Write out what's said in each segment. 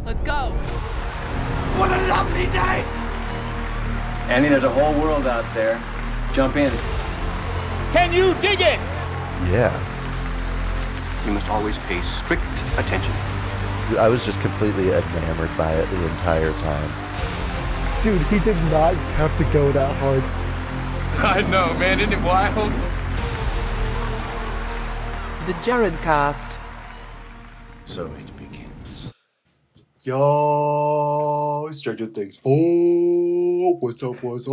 Let's go. What a lovely day! Andy, there's a whole world out there. Jump in. Can you dig it? Yeah. You must always pay strict attention. I was just completely enamored by it the entire time. Dude, he did not have to go that hard. I know, man. Isn't it wild? The Jared Cast. So it begins. Yo, Stranger Things 4. What's up, what's up?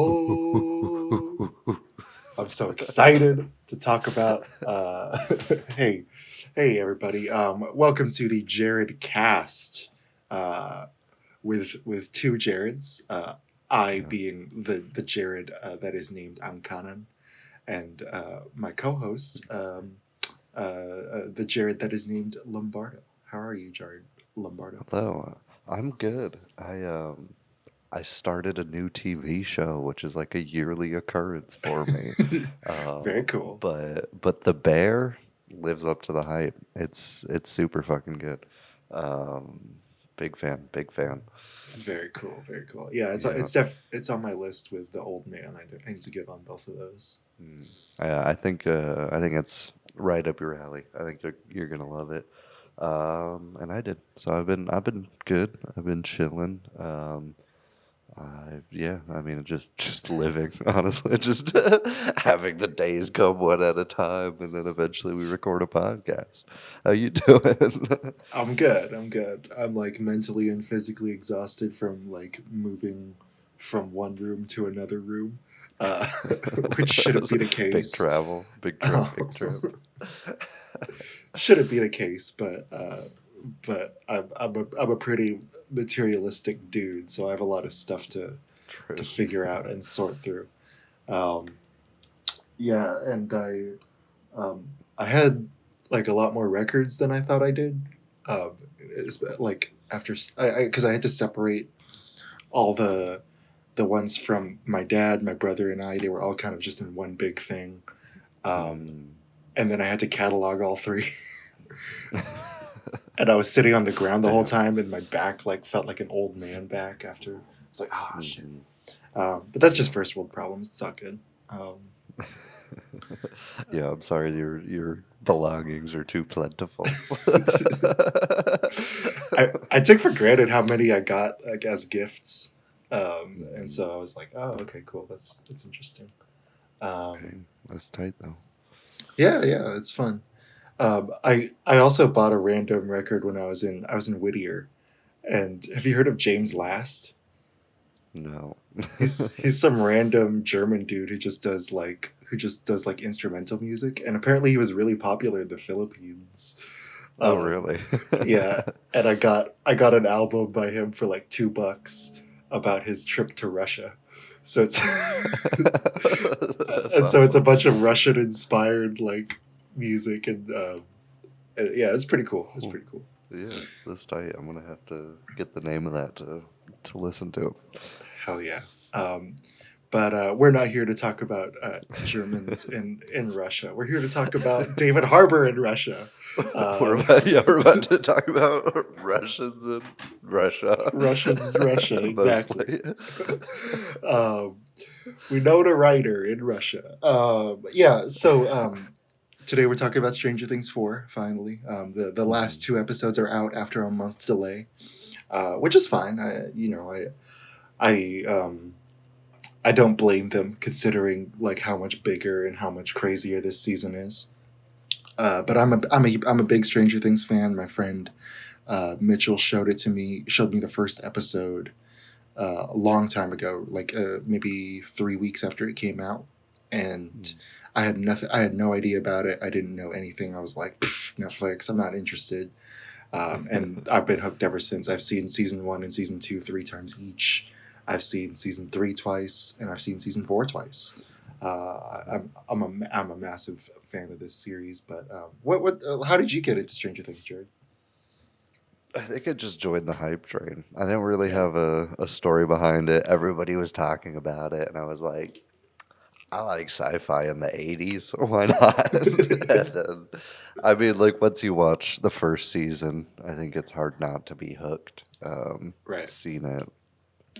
I'm so excited to talk about, hey everybody. Welcome to the Jared Cast, with two Jareds. I being the Jared that is named Amkanan, and my co-host, the Jared that is named Lombardo. How are you, Jared Lombardo? Hello, I'm good. I started a new TV show, which is like a yearly occurrence for me. Very cool. But the bear lives up to the hype. It's super fucking good. Big fan. Very cool. Yeah, it's on my list with the old man. I need to get on both of those. I think it's right up your alley. I think you're gonna love it. And I did. So I've been good. I've been chilling. Just living, honestly, just having the days come one at a time, and then eventually we record a podcast. How you doing? I'm good. I'm like mentally and physically exhausted from like moving from one room to another room, which shouldn't be the case. Big travel, big trip. Shouldn't be the case, but I'm a pretty materialistic dude, so I have a lot of stuff to figure out and sort through. Yeah, and I had like a lot more records than I thought I did. Like after because I had to separate all the ones from my dad, my brother, and I. They were all kind of just in one big thing, and then I had to catalog all three. And I was sitting on the ground the whole time, and my back like felt like an old man back after. It's like, oh shit. But that's just first world problems. It's all good. Yeah, I'm sorry. Your belongings are too plentiful. I took for granted how many I got like as gifts, and so I was like, oh, okay, cool. That's interesting. That's tight though. Yeah, it's fun. I also bought a random record when I was in Whittier, and have you heard of James Last? No. he's some random German dude who just does like instrumental music, and apparently he was really popular in the Philippines. Oh, really? Yeah, and I got an album by him for like $2 about his trip to Russia. So it's so it's a bunch of Russian inspired like music, and yeah, it's pretty cool. Yeah, that's tight. I'm gonna have to get the name of that to listen to. Hell yeah. But we're not here to talk about Germans in Russia. We're here to talk about David Harbour in Russia. We're about to talk about Russians in Russia. Russians in Russia, exactly. We know the writer in Russia. Yeah, so today we're talking about Stranger Things 4, finally. The last 2 episodes are out after a month delay, which is fine. I don't blame them, considering like how much bigger and how much crazier this season is. But I'm a big Stranger Things fan. My friend Mitchell showed me the first episode a long time ago, like maybe 3 weeks after it came out, and I had no idea about it. I didn't know anything. I was like, Netflix, I'm not interested. And I've been hooked ever since. I've seen season 1 and season 2 3 times each. I've seen season 3 twice, and I've seen season 4 twice. I'm a massive fan of this series. But how did you get into Stranger Things, Jared? I think I just joined the hype train. I didn't really have a story behind it. Everybody was talking about it, and I was like, I like sci-fi in the 80s. Why not? And then, I mean, like, once you watch the first season, I think it's hard not to be hooked. Right. Seen it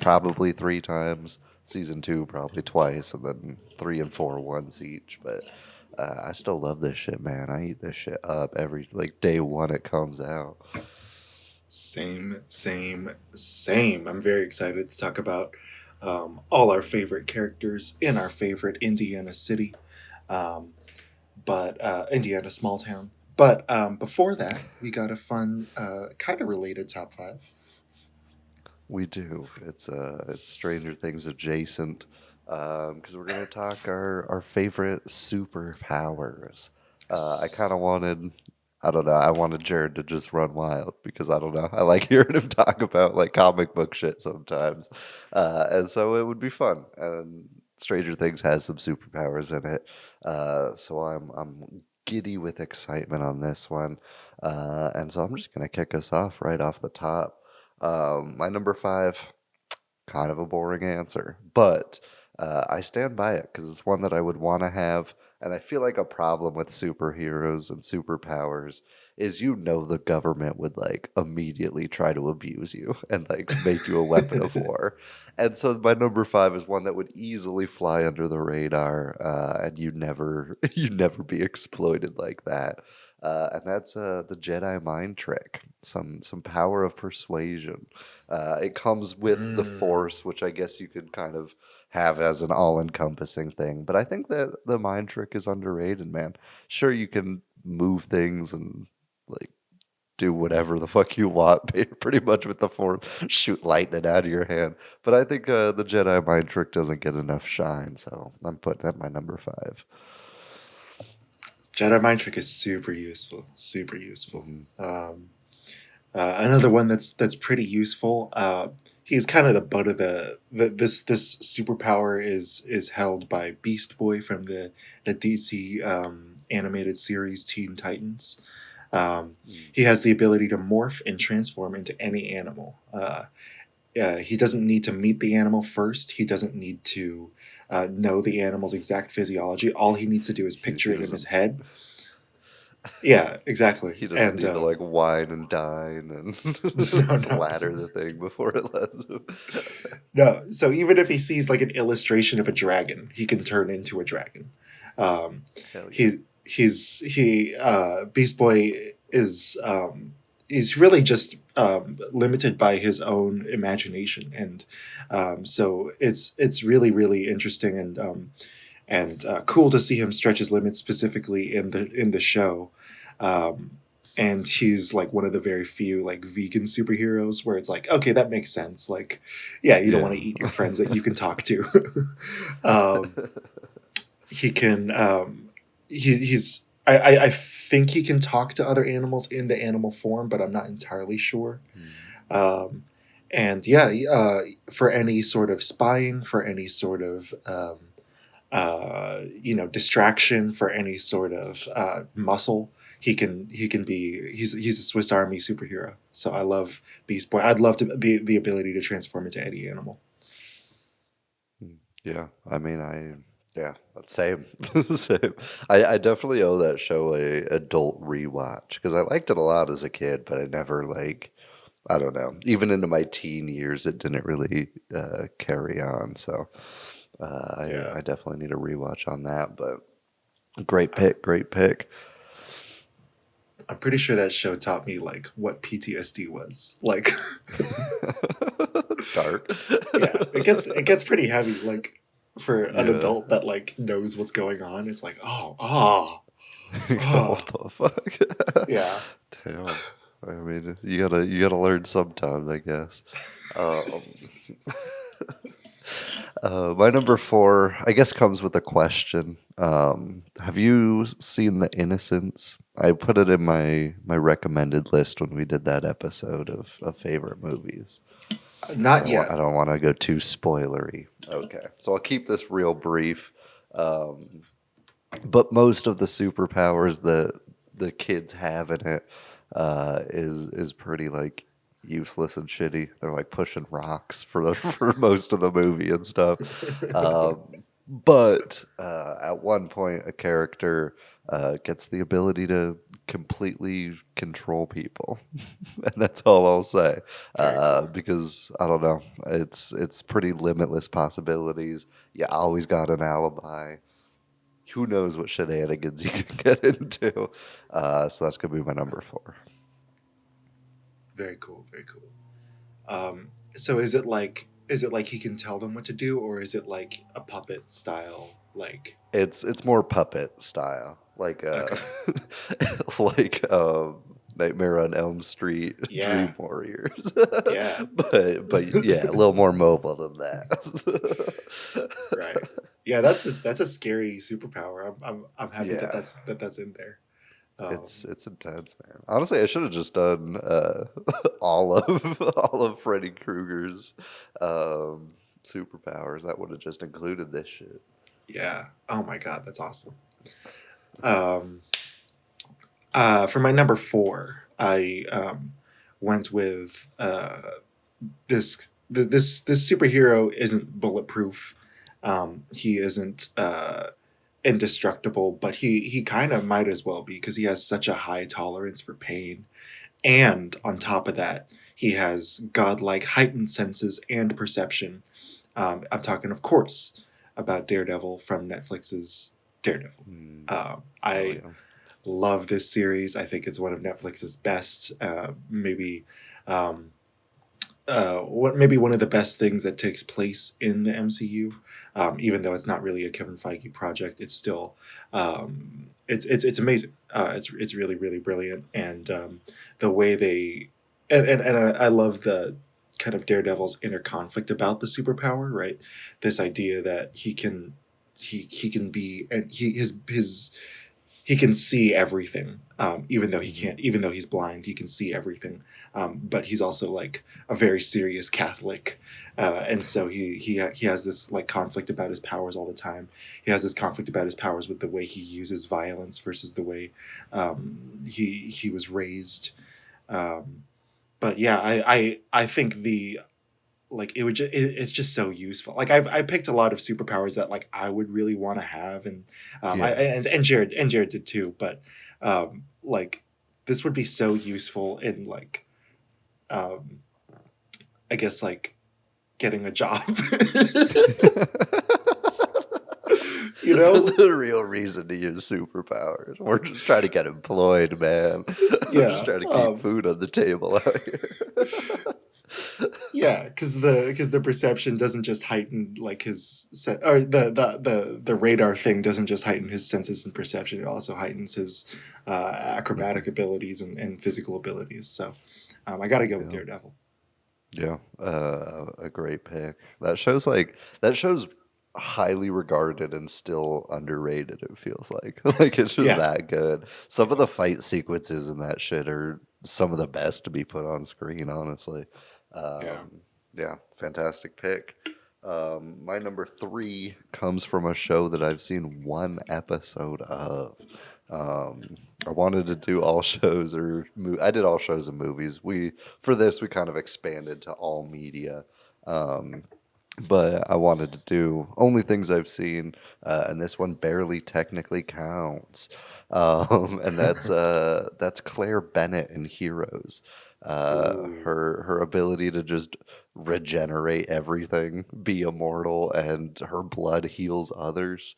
probably 3 times. Season 2 probably twice, and then 3 and 4 once each. But I still love this shit, man. I eat this shit up every, like, day one it comes out. Same, same, same. I'm very excited to talk about all our favorite characters in our favorite Indiana city, but Indiana small town. But before that, we got a fun, kind of related top 5. We do. It's Stranger Things adjacent, because we're gonna talk our favorite superpowers. I kind of wanted, I don't know, I wanted Jared to just run wild because I don't know, I like hearing him talk about like comic book shit sometimes, and so it would be fun. And Stranger Things has some superpowers in it, so I'm giddy with excitement on this one, and so I'm just gonna kick us off right off the top. My number 5, kind of a boring answer, but I stand by it because it's one that I would want to have. And I feel like a problem with superheroes and superpowers is, the government would like immediately try to abuse you and like make you a weapon of war. And so my number 5 is one that would easily fly under the radar, and you never be exploited like that. And that's the Jedi mind trick, some power of persuasion. It comes with the Force, which I guess you could kind of have as an all-encompassing thing. But I think that the mind trick is underrated, man. Sure, you can move things and like do whatever the fuck you want, pretty much with the Force, shoot lightning out of your hand. But I think the Jedi mind trick doesn't get enough shine, so I'm putting that my number 5. Jedi mind trick is super useful, super useful. Another one that's pretty useful. He's kind of the butt of this superpower is held by Beast Boy from the DC animated series Teen Titans. He has the ability to morph and transform into any animal. He doesn't need to meet the animal first. He doesn't need to know the animal's exact physiology. All he needs to do is picture it in his head. Yeah, exactly. He doesn't need to like wine and dine and flatter the thing before it lets him. No, so even if he sees like an illustration of a dragon, he can turn into a dragon. Yeah. Beast Boy is he's really just limited by his own imagination, and so it's really really interesting and cool to see him stretch his limits, specifically in the show. And he's like one of the very few like vegan superheroes where it's like, okay, that makes sense. Like, yeah, you don't want to eat your friends that you can talk to. He can. I think he can talk to other animals in the animal form, but I'm not entirely sure. And yeah, for any sort of spying, for any sort of distraction, for any sort of muscle, he's a Swiss Army superhero. So I love Beast Boy. I'd love to be the ability to transform into any animal. Yeah, I mean, same. Same. I definitely owe that show a adult rewatch because I liked it a lot as a kid, but I never I don't know. Even into my teen years, it didn't really carry on. So I definitely need a rewatch on that. But great pick. I'm pretty sure that show taught me like what PTSD was. Like Dark. Yeah, it gets pretty heavy. Like for an adult that like knows what's going on, it's like what the fuck? Yeah. Damn. I mean, you gotta learn sometime, I guess. My number 4, I guess, comes with a question. Have you seen The Innocents? I put it in my recommended list when we did that episode of favorite movies. Not yet. I don't want to go too spoilery. Okay, so I'll keep this real brief. But most of the superpowers that the kids have in it is pretty like useless and shitty. They're like pushing rocks for most of the movie and stuff. But at one point, a character gets the ability to completely control people, and that's all I'll say. Because I don't know, it's pretty limitless possibilities. You always got an alibi. Who knows what shenanigans you can get into? So that's gonna be my number 4. Very cool. Very cool. So is it like he can tell them what to do, or is it like a puppet style? Like, It's more puppet style, like okay, like Nightmare on Elm Street, yeah, Dream Warriors. yeah, but yeah, a little more mobile than that. right. Yeah, that's a scary superpower. I'm happy that Yeah, that's in there. it's intense, man. Honestly, I should have just done all of Freddy Krueger's superpowers. That would have just included this shit. Yeah. Oh my God, that's awesome. Um, for my number 4, I went with this superhero isn't bulletproof. He isn't indestructible, but he kind of might as well be, because he has such a high tolerance for pain, and on top of that, he has godlike heightened senses and perception. I'm talking, of course, about Daredevil from Netflix's Daredevil. Mm, hell I yeah. love this series. I think it's one of Netflix's best, maybe maybe one of the best things that takes place in the MCU. Even though it's not really a Kevin Feige project, it's still it's amazing. It's really really brilliant, and the way they and I love the kind of Daredevil's inner conflict about the superpower, right? This idea that he can be, and he can see everything, even though he Mhm. can't, even though he's blind, he can see everything. But he's also like a very serious Catholic, and so he has this like conflict about his powers all the time. He has this conflict about his powers with the way he uses violence versus the way he was raised. Um, but yeah, I think the like it would it's just so useful. Like I picked a lot of superpowers that like I would really want to have, and Yeah. Jared did too. But like this would be so useful in like um, I guess like getting a job. You know? The real reason to use superpowers. We're just trying to get employed, man. We're just Yeah. trying to keep food on the table out here. Yeah, because the perception doesn't just heighten like his or the radar thing doesn't just heighten his senses and perception. It also heightens his acrobatic abilities and physical abilities. So I got to go with Yeah. Daredevil. Yeah, a great pick. That show's highly regarded and still underrated. It feels like like it's just Yeah, that good. Some of the fight sequences in that shit are some of the best to be put on screen. Honestly, yeah. yeah, fantastic pick. My number 3 comes from a show that I've seen one episode of. Um, I wanted to do all shows I did all shows and movies. For this we kind of expanded to all media. Um, but I wanted to do only things I've seen, and this one barely technically counts. And that's Claire Bennett in Heroes. Ooh, Her ability to just regenerate everything, be immortal, and her blood heals others.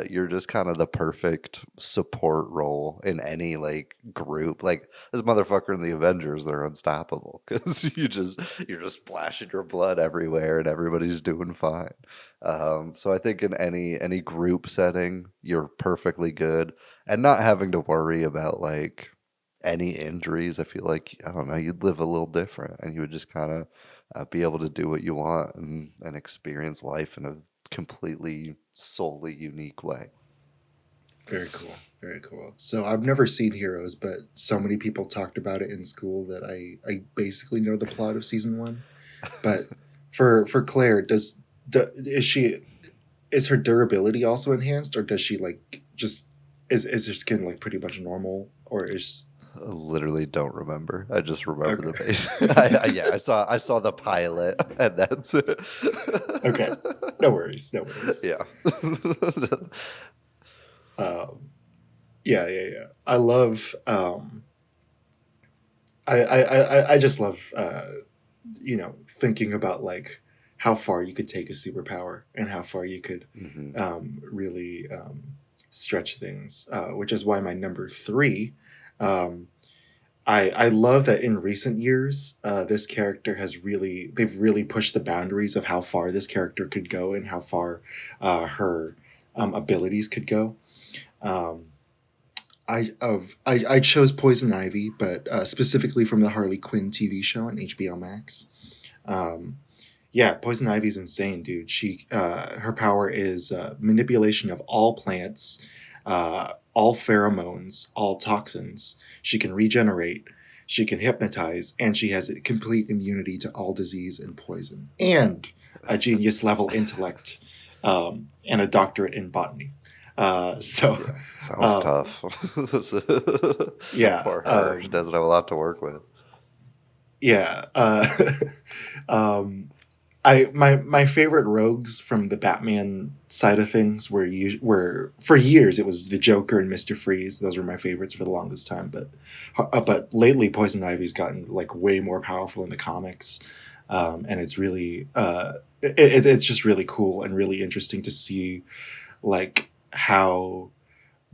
You're just kind of the perfect support role in any like group. Like this motherfucker in the Avengers, they're unstoppable because you're just splashing your blood everywhere and everybody's doing fine. So I think in any group setting, you're perfectly good, and not having to worry about like any injuries. I feel like I don't know, you'd live a little different, and you would just kind of be able to do what you want and experience life in a completely solely unique way. very cool, very cool. So I've never seen Heroes, but so many people talked about it in school that I basically know the plot of season 1. But for Claire, is her durability also enhanced, or does she like just is her skin like pretty much normal, or is literally don't remember. I just remember Okay. the base. Yeah, I saw the pilot, and that's it. Okay. No worries. No worries. Yeah. Yeah. I love. I just love. Thinking about like how far you could take a superpower and how far you could really stretch things, which is why my number three. I love that in recent years, this character they've really pushed the boundaries of how far this character could go and how far her abilities could go. Um, I chose Poison Ivy, but specifically from the Harley Quinn TV show on HBO Max. Um, yeah, Poison Ivy's insane, dude. Her power is manipulation of all plants, all pheromones, all toxins. She can regenerate, she can hypnotize, and she has a complete immunity to all disease and poison, and a genius level intellect, and a doctorate in botany. So, Sounds um, tough. yeah, Poor her. She doesn't have a lot to work with. yeah. Um, my favorite rogues from the Batman side of things were for years it was the Joker and Mr. Freeze. Those were my favorites for the longest time. But lately Poison Ivy's gotten like way more powerful in the comics, and it's really it's just really cool and really interesting to see like how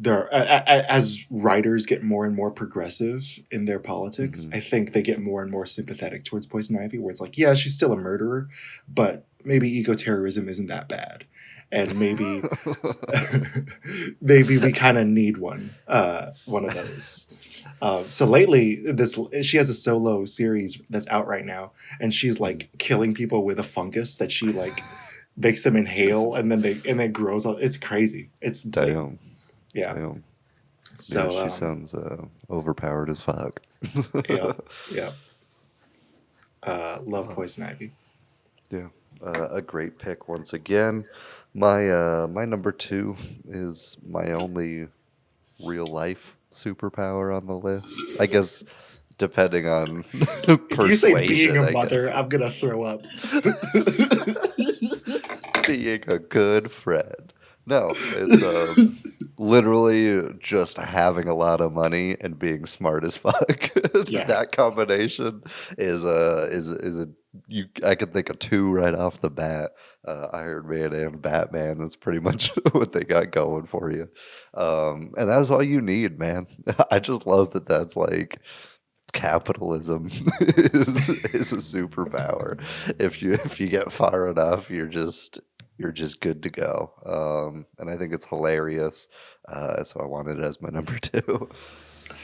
as writers get more and more progressive in their politics, I think they get more and more sympathetic towards Poison Ivy, where it's like, yeah, she's still a murderer, but maybe eco-terrorism isn't that bad. And maybe maybe we kind of need one of those. So lately, she has a solo series that's out right now, and she's like killing people with a fungus that she like makes them inhale, and then grows up. It's crazy. It's insane. Damn. Yeah. Damn. So Yeah, she sounds overpowered as fuck. yeah. Love Poison Ivy. Yeah, a great pick once again. My number two is my only real life superpower on the list. I guess depending on If you say persuasion, being a I mother, guess. I'm gonna throw up. Being a good friend. No, it's literally just having a lot of money and being smart as fuck. Yeah. That combination is a I can think of two right off the bat. Iron Man and Batman is pretty much what they got going for you, and that's all you need, man. I just love that. That's like capitalism is a superpower. If you get far enough, you're just good to go. And I think it's hilarious. So I wanted it as my number two.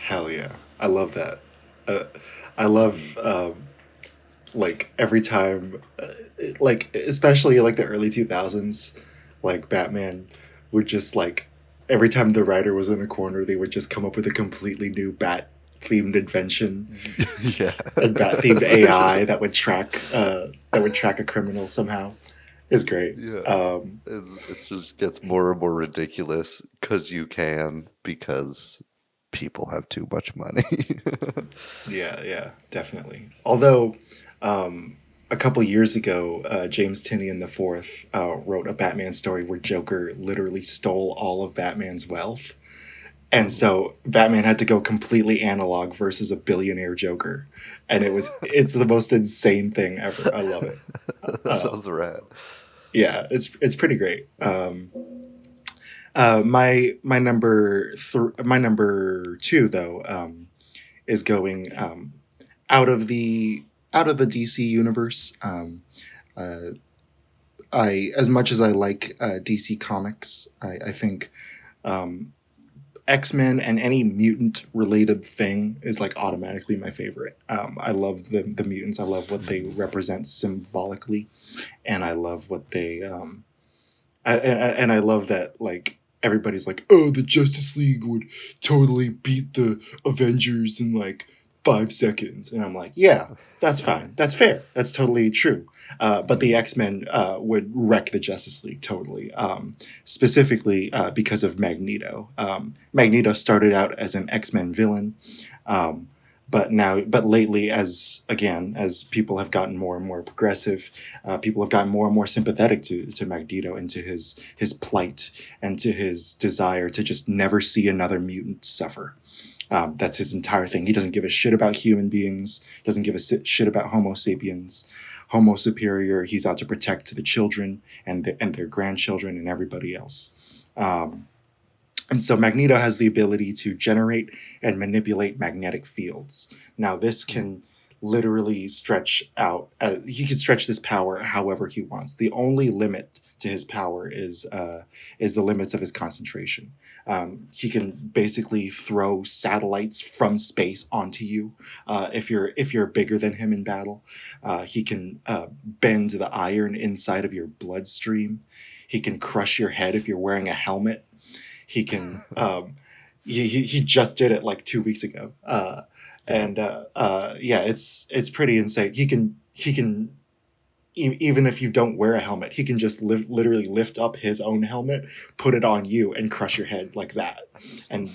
Hell yeah. I love that. I love like every time like especially like the early 2000s, like Batman would just like every time the writer was in a corner, they would just come up with a completely new bat themed invention. Yeah. And bat themed AI that would track a criminal somehow. Is great. Yeah. It just gets more and more ridiculous because people have too much money. Yeah, definitely. Although, a couple years ago, James Tynion IV wrote a Batman story where Joker literally stole all of Batman's wealth. And so Batman had to go completely analog versus a billionaire Joker. And it's the most insane thing ever. I love it. That sounds rad. Yeah, it's pretty great. My number two though is going out of the DC universe. I as much as I like DC comics, I think X-Men and any mutant related thing is like automatically my favorite. I love the mutants. I love what they represent symbolically, and I love what they and I love that like everybody's like, oh, the Justice League would totally beat the Avengers in like 5 seconds, and I'm like, yeah, that's fine, that's fair, that's totally true. But the X-Men would wreck the Justice League totally, specifically because of Magneto. Magneto started out as an X-Men villain, But lately, as people have gotten more and more progressive, people have gotten more and more sympathetic to Magneto and to his plight and to his desire to just never see another mutant suffer. That's his entire thing. He doesn't give a shit about human beings. Doesn't give a shit about Homo sapiens, Homo superior. He's out to protect the children and their grandchildren and everybody else. And so Magneto has the ability to generate and manipulate magnetic fields. Now, this can literally stretch out. He can stretch this power however he wants. The only limit to his power is the limits of his concentration. He can basically throw satellites from space onto you if you're bigger than him in battle. He can bend the iron inside of your bloodstream. He can crush your head if you're wearing a helmet. He can. He just did it like 2 weeks ago, it's pretty insane. He can even if you don't wear a helmet, he can just literally lift up his own helmet, put it on you, and crush your head like that, and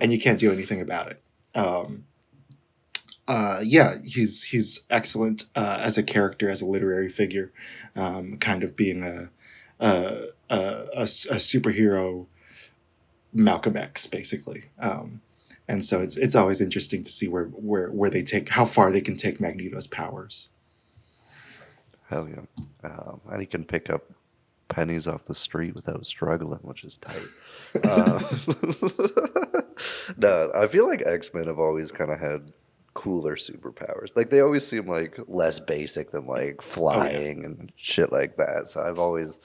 you can't do anything about it. He's excellent as a character, as a literary figure, kind of being a superhero. Malcolm X, basically, and so it's always interesting to see where they take how far they can take Magneto's powers. Hell yeah, and he can pick up pennies off the street without struggling, which is tight. No, I feel like X-Men have always kind of had cooler superpowers. Like they always seem like less basic than like flying and shit like that. So I've always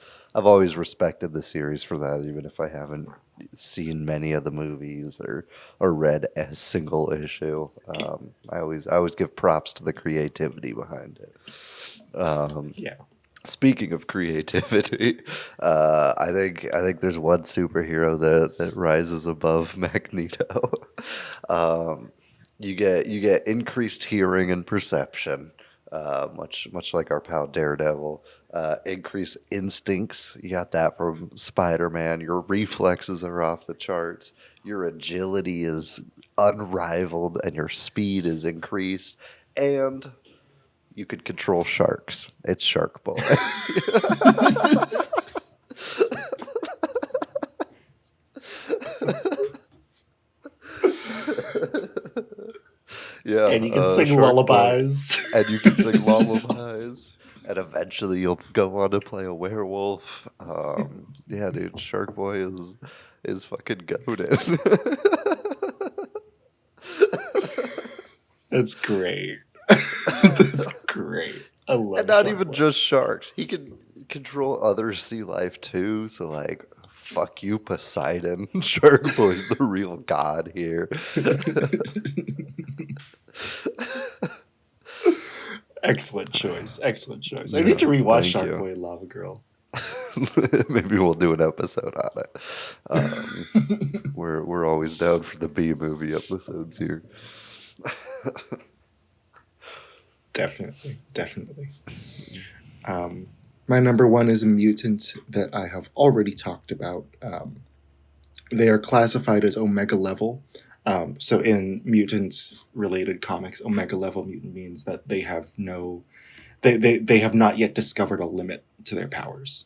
respected the series for that, even if I haven't seen many of the movies or read a single issue. I always give props to the creativity behind it. Speaking of creativity, I think there's one superhero that rises above Magneto. You get increased hearing and perception, much like our pal Daredevil. Increased instincts. You got that from Spider-Man. Your reflexes are off the charts. Your agility is unrivaled, and your speed is increased. And you could control sharks. It's Shark Boy. Yeah, and you can sing lullabies. And you can sing lullabies. And eventually you'll go on to play a werewolf. Yeah, dude, Shark Boy is fucking goated. That's great. That's great. I love it. And not even just sharks. He can control other sea life too. So like, fuck you, Poseidon. Shark Boy's the real god here. Excellent choice. I need to rewatch Shark you. Boy and Lava Girl. Maybe we'll do an episode on it. We're always down for the B movie episodes here. Definitely. My number one is a mutant that I have already talked about. They are classified as Omega level. So in mutant-related comics, Omega level mutant means that they have they have not yet discovered a limit to their powers.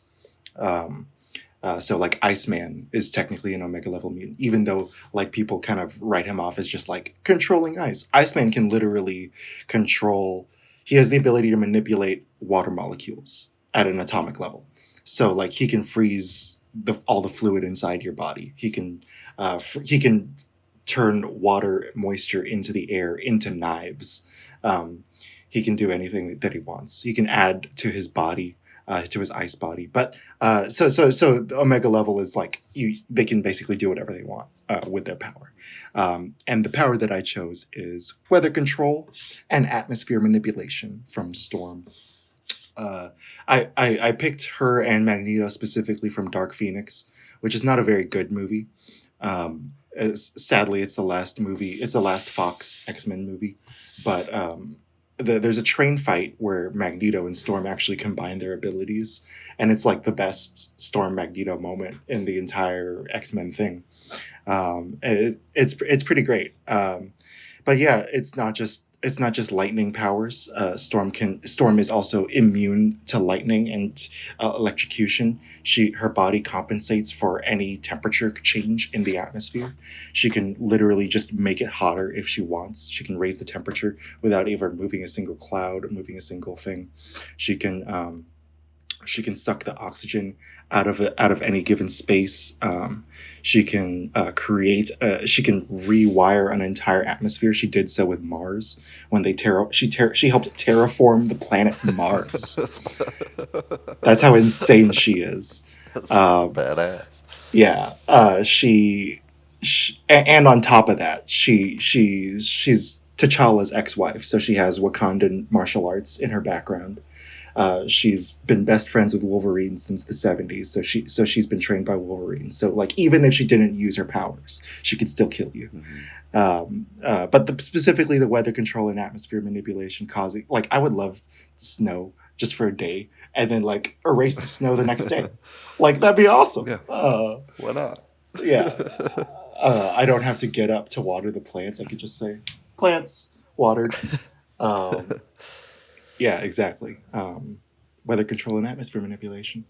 So like Iceman is technically an Omega level mutant, even though like people kind of write him off as just like controlling ice. Iceman can literally control. He has the ability to manipulate water molecules at an atomic level. So like he can freeze all the fluid inside your body. He can turn water moisture into the air into knives. He can do anything that he wants. He can add to his body, to his ice body. But so the Omega level is like they can basically do whatever they want with their power. And the power that I chose is weather control and atmosphere manipulation from Storm. I picked her and Magneto specifically from Dark Phoenix, which is not a very good movie. Sadly, it's the last movie. It's the last Fox X-Men movie. But there's a train fight where Magneto and Storm actually combine their abilities. And it's like the best Storm-Magneto moment in the entire X-Men thing. It's pretty great. But but yeah, it's not just lightning powers. Storm is also immune to lightning and electrocution. Her body compensates for any temperature change in the atmosphere. She can literally just make it hotter if she wants. She can raise the temperature without ever moving a single cloud or moving a single thing. She can suck the oxygen out of any given space. She can create. She can rewire an entire atmosphere. She did so with Mars when she helped terraform the planet Mars. That's how insane she is. That's badass. Yeah. And on top of that, she's T'Challa's ex-wife, so she has Wakandan martial arts in her background. She's been best friends with Wolverine since the 70s, so she's been trained by Wolverine. So like even if she didn't use her powers, she could still kill you. But specifically the weather control and atmosphere manipulation causing like I would love snow just for a day and then like erase the snow the next day. Like that'd be awesome. Yeah. Why not? Yeah. I don't have to get up to water the plants. I could just say plants watered. Yeah, exactly. Weather control and atmosphere manipulation.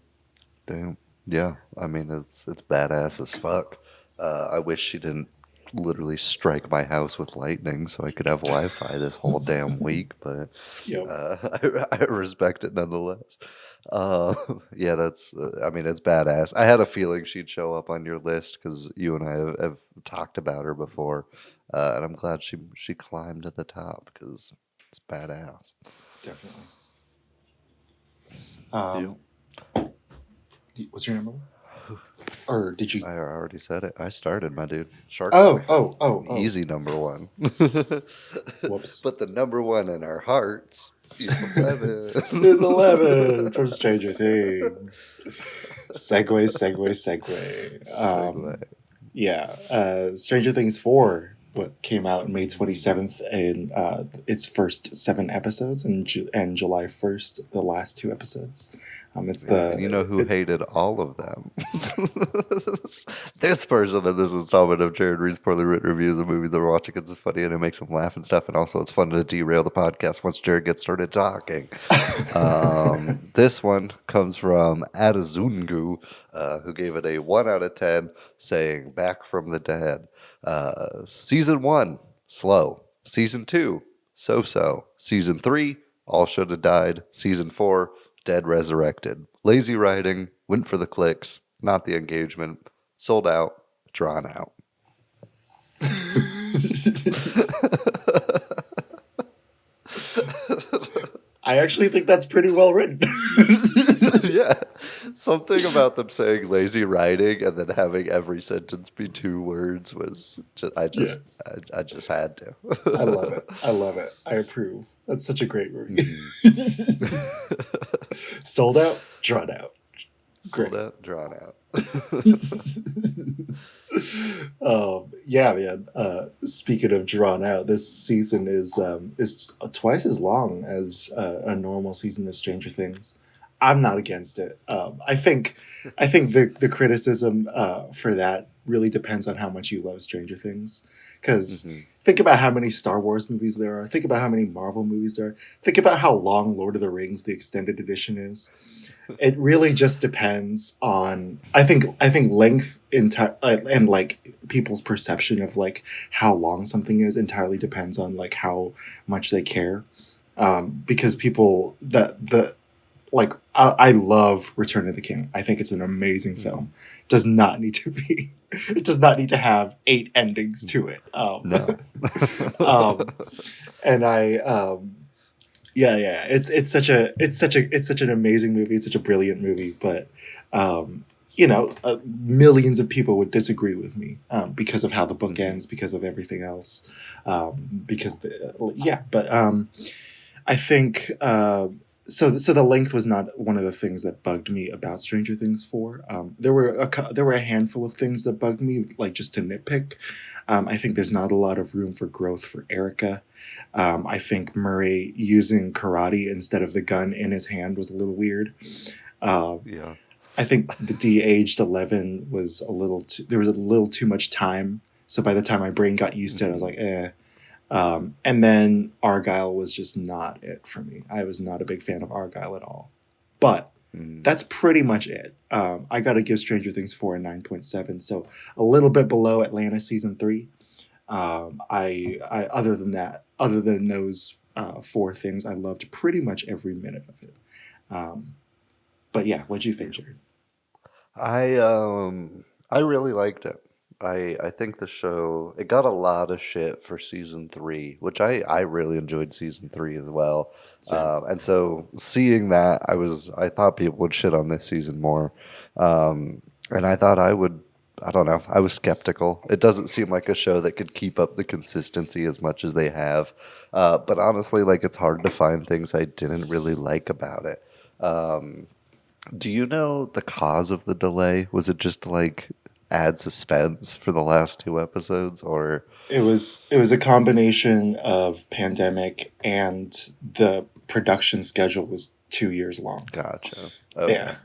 Damn. Yeah. I mean, it's badass as fuck. I wish she didn't literally strike my house with lightning so I could have Wi-Fi this whole damn week, but Yep. I respect it nonetheless. Yeah, that's. I mean, it's badass. I had a feeling she'd show up on your list because you and I have talked about her before, and I'm glad she climbed to the top because it's badass. Definitely. What's your number one? Or did you? I already said it. I started, my dude. Shark. Oh. Easy number one. Whoops. But the number one in our hearts is 11. There's 11 from Stranger Things. Segue. Segue. Yeah. Stranger Things 4 came out May 27th in its first 7 episodes and July 1st, the last 2 episodes. And you know who hated all of them? This person in this installment of Jared reads poorly written reviews of movies they're watching. It's funny and it makes them laugh and stuff. And also it's fun to derail the podcast once Jared gets started talking. This one comes from Adazungu, who gave it a 1 out of 10, saying Back from the Dead. Season 1, slow. Season 2, so-so. Season 3, all should have died. Season 4, dead resurrected. Lazy writing, went for the clicks, not the engagement. Sold out, drawn out. I actually think that's pretty well written. Yeah. Something about them saying lazy writing and then having every sentence be 2 words was just, I just had to. I love it. I approve. That's such a great movie. Sold out, drawn out. Great. Sold out, drawn out. Yeah, man. Speaking of drawn out, this season is twice as long as a normal season of Stranger Things. I'm not against it. I think the criticism for that really depends on how much you love Stranger Things. Because think about how many Star Wars movies there are. Think about how many Marvel movies there are. Think about how long Lord of the Rings, the extended edition, is. It really just depends on I think length and like people's perception of like how long something is entirely depends on like how much they care. Because people I love Return of the King. I think it's an amazing film. It does not need to be. It does not need to have 8 endings to it. No. And it's such an amazing movie. It's such a brilliant movie, but millions of people would disagree with me because of how the book ends, because of everything else. I think. So the length was not one of the things that bugged me about Stranger Things 4. There were a handful of things that bugged me, like just to nitpick. I think there's not a lot of room for growth for Erica. I think Murray using karate instead of the gun in his hand was a little weird. Yeah. I think the de-aged 11 was there was a little too much time. So by the time my brain got used to it, I was like, eh. And then Argyle was just not it for me. I was not a big fan of Argyle at all. But that's pretty much it. I got to give Stranger Things 4 a 9.7, so a little bit below Atlanta season 3. I other than those 4 things, I loved pretty much every minute of it. But yeah, what'd you think, Jared? I really liked it. I think the show, it got a lot of shit for season 3, which I really enjoyed season 3 as well. And so seeing that, I thought people would shit on this season more. And I thought I don't know, I was skeptical. It doesn't seem like a show that could keep up the consistency as much as they have. But honestly, like, it's hard to find things I didn't really like about it. Do you know the cause of the delay? Was it just like add suspense for the last 2 episodes, or It was a combination of pandemic and the production schedule was 2 years long. gotcha? Okay. Yeah.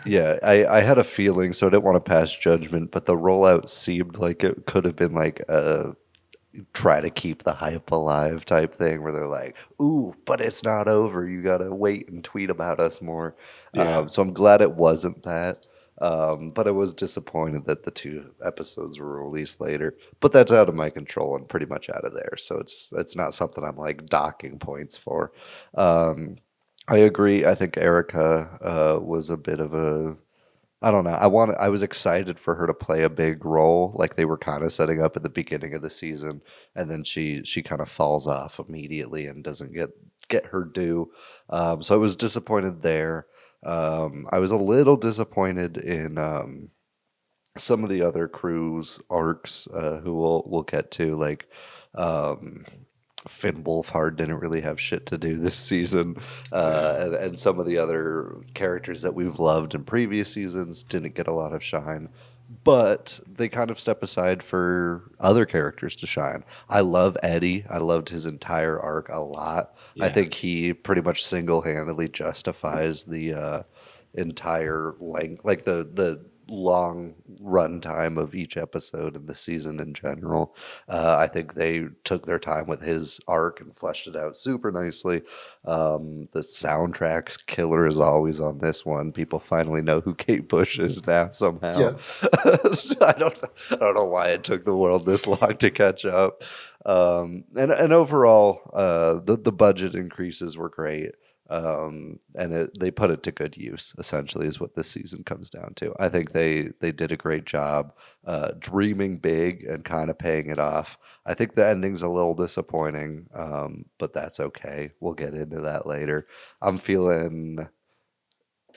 Yeah, I had a feeling, so I didn't want to pass judgment, but the rollout seemed like it could have been like a try to keep the hype alive type thing where they're like, ooh, but it's not over. You got to wait and tweet about us more. Yeah. So I'm glad it wasn't that. But I was disappointed that the 2 episodes were released later. But that's out of my control and pretty much out of there. So it's not something I'm like docking points for. I agree. I think Erica was a bit of a, I don't know. I was excited for her to play a big role, like they were kind of setting up at the beginning of the season, and then she kind of falls off immediately and doesn't get her due. So I was disappointed there. I was a little disappointed in some of the other crew's arcs, who we'll get to, like Finn Wolfhard didn't really have shit to do this season, and some of the other characters that we've loved in previous seasons didn't get a lot of shine. But they kind of step aside for other characters to shine. I love Eddie. I loved his entire arc a lot. I Yeah. think he pretty much single-handedly justifies the entire length, like the long runtime of each episode in the season in general. I think they took their time with his arc and fleshed it out super nicely. The soundtrack's killer as always on this one. People finally know who Kate Bush is now somehow. Yes. I don't know why it took the world this long to catch up. And overall, the budget increases were great. And they put it to good use, essentially, is what this season comes down to. I think they did a great job dreaming big and kind of paying it off. I think the ending's a little disappointing, but that's okay. We'll get into that later. I'm feeling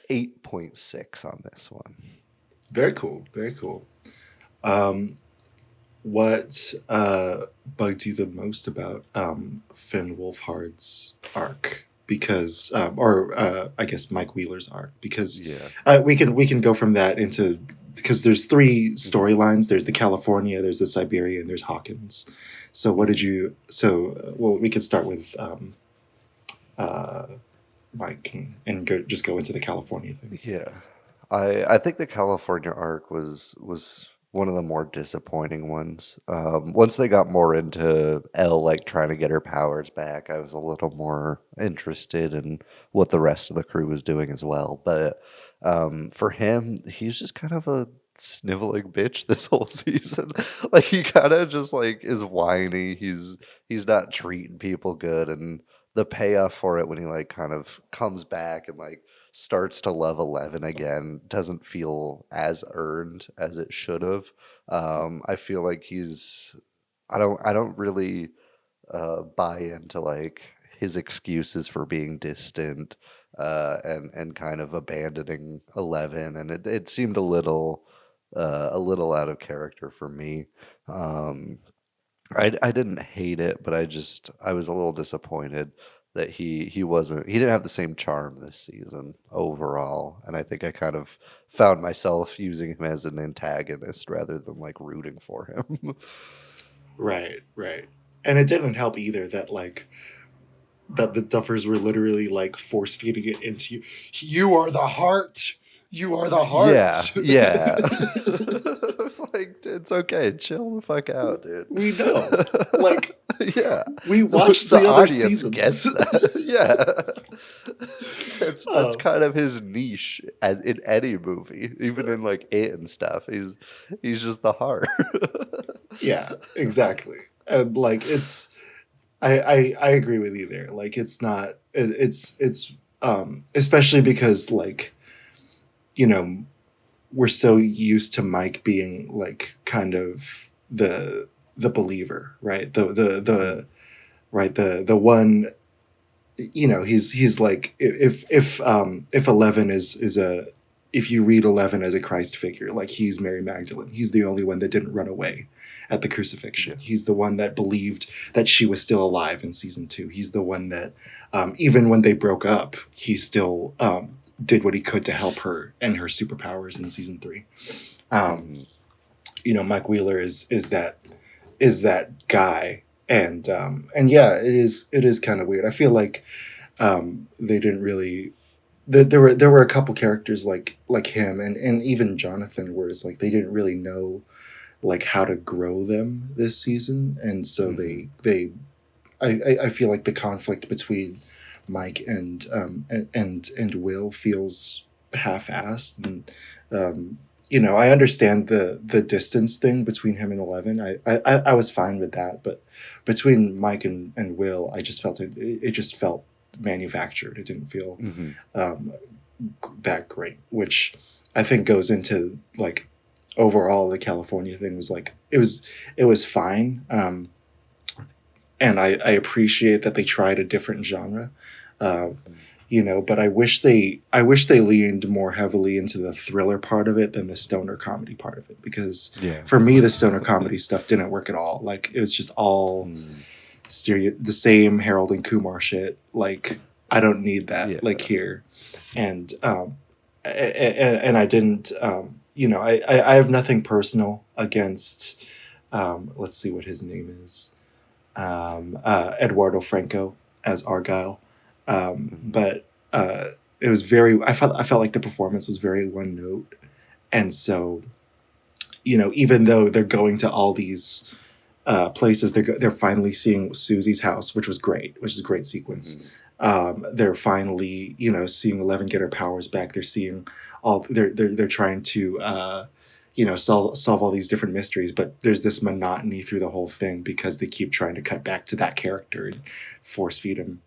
8.6 on this one. Very cool. Very cool. What bugged you the most about Finn Wolfhard's arc? Because, I guess Mike Wheeler's arc. Because we can go from that into, because there's 3 storylines. There's the California, there's the Siberia, and there's Hawkins. So what did you? So well, we could start with Mike and go into the California thing. Yeah, I think the California arc was one of the more disappointing ones. Once they got more into Elle, like trying to get her powers back, I was a little more interested in what the rest of the crew was doing as well. But for him, he's just kind of a sniveling bitch this whole season. Like, he kind of just like is whiny. He's not treating people good, and the payoff for it when he like kind of comes back and like starts to love 11 again doesn't feel as earned as it should have. I feel like I don't really buy into like his excuses for being distant and kind of abandoning 11, and it seemed a little out of character for me. I didn't hate it, but I was a little disappointed that he didn't have the same charm this season overall, and I think I kind of found myself using him as an antagonist rather than like rooting for him. Right. And it didn't help either that the Duffers were literally like force feeding it into you. You are the heart. You are the heart. Yeah. It's like, it's okay. Chill the fuck out, dude. We know. Like, yeah. we watched the other seasons. Gets that. Yeah. That's Oh. kind of his niche as in any movie, even in like It and stuff. He's just the heart. Yeah, exactly. And like I agree with you there. Like it's not it's especially because like, you know, we're so used to Mike being like kind of the believer, right? The one, you know, he's like if 11 is a, if you read 11 as a Christ figure, like he's Mary Magdalene. He's the only one that didn't run away at the crucifixion. He's the one that believed that she was still alive in season 2. He's the one that even when they broke up, he still did what he could to help her and her superpowers in season 3. You know, Mike Wheeler is that guy, and yeah, it is kind of weird. I feel like they didn't really. There were a couple characters like him and even Jonathan, where it's like they didn't really know like how to grow them this season, and so I feel like the conflict between Mike and Will feels half-assed, and you know, I understand the distance thing between him and 11. I was fine with that, but between Mike and Will, I just felt it just felt manufactured. It didn't feel that great, which I think goes into like overall the California thing was like it was fine, and I appreciate that they tried a different genre, you know, but I wish they leaned more heavily into the thriller part of it than the stoner comedy part of it, because for me the stoner comedy stuff didn't work at all. Like it was just all the same Harold and Kumar shit. Like I don't need that like here, and I didn't, you know, I have nothing personal against let's see what his name is, Eduardo Franco as Argyle, but it was very, I felt like the performance was very one note, and so, you know, even though they're going to all these places, they're finally seeing Susie's house, which is a great sequence. They're finally, you know, seeing 11 get her powers back. They're seeing all, they're trying to you know, solve all these different mysteries, but there's this monotony through the whole thing because they keep trying to cut back to that character and force feed him.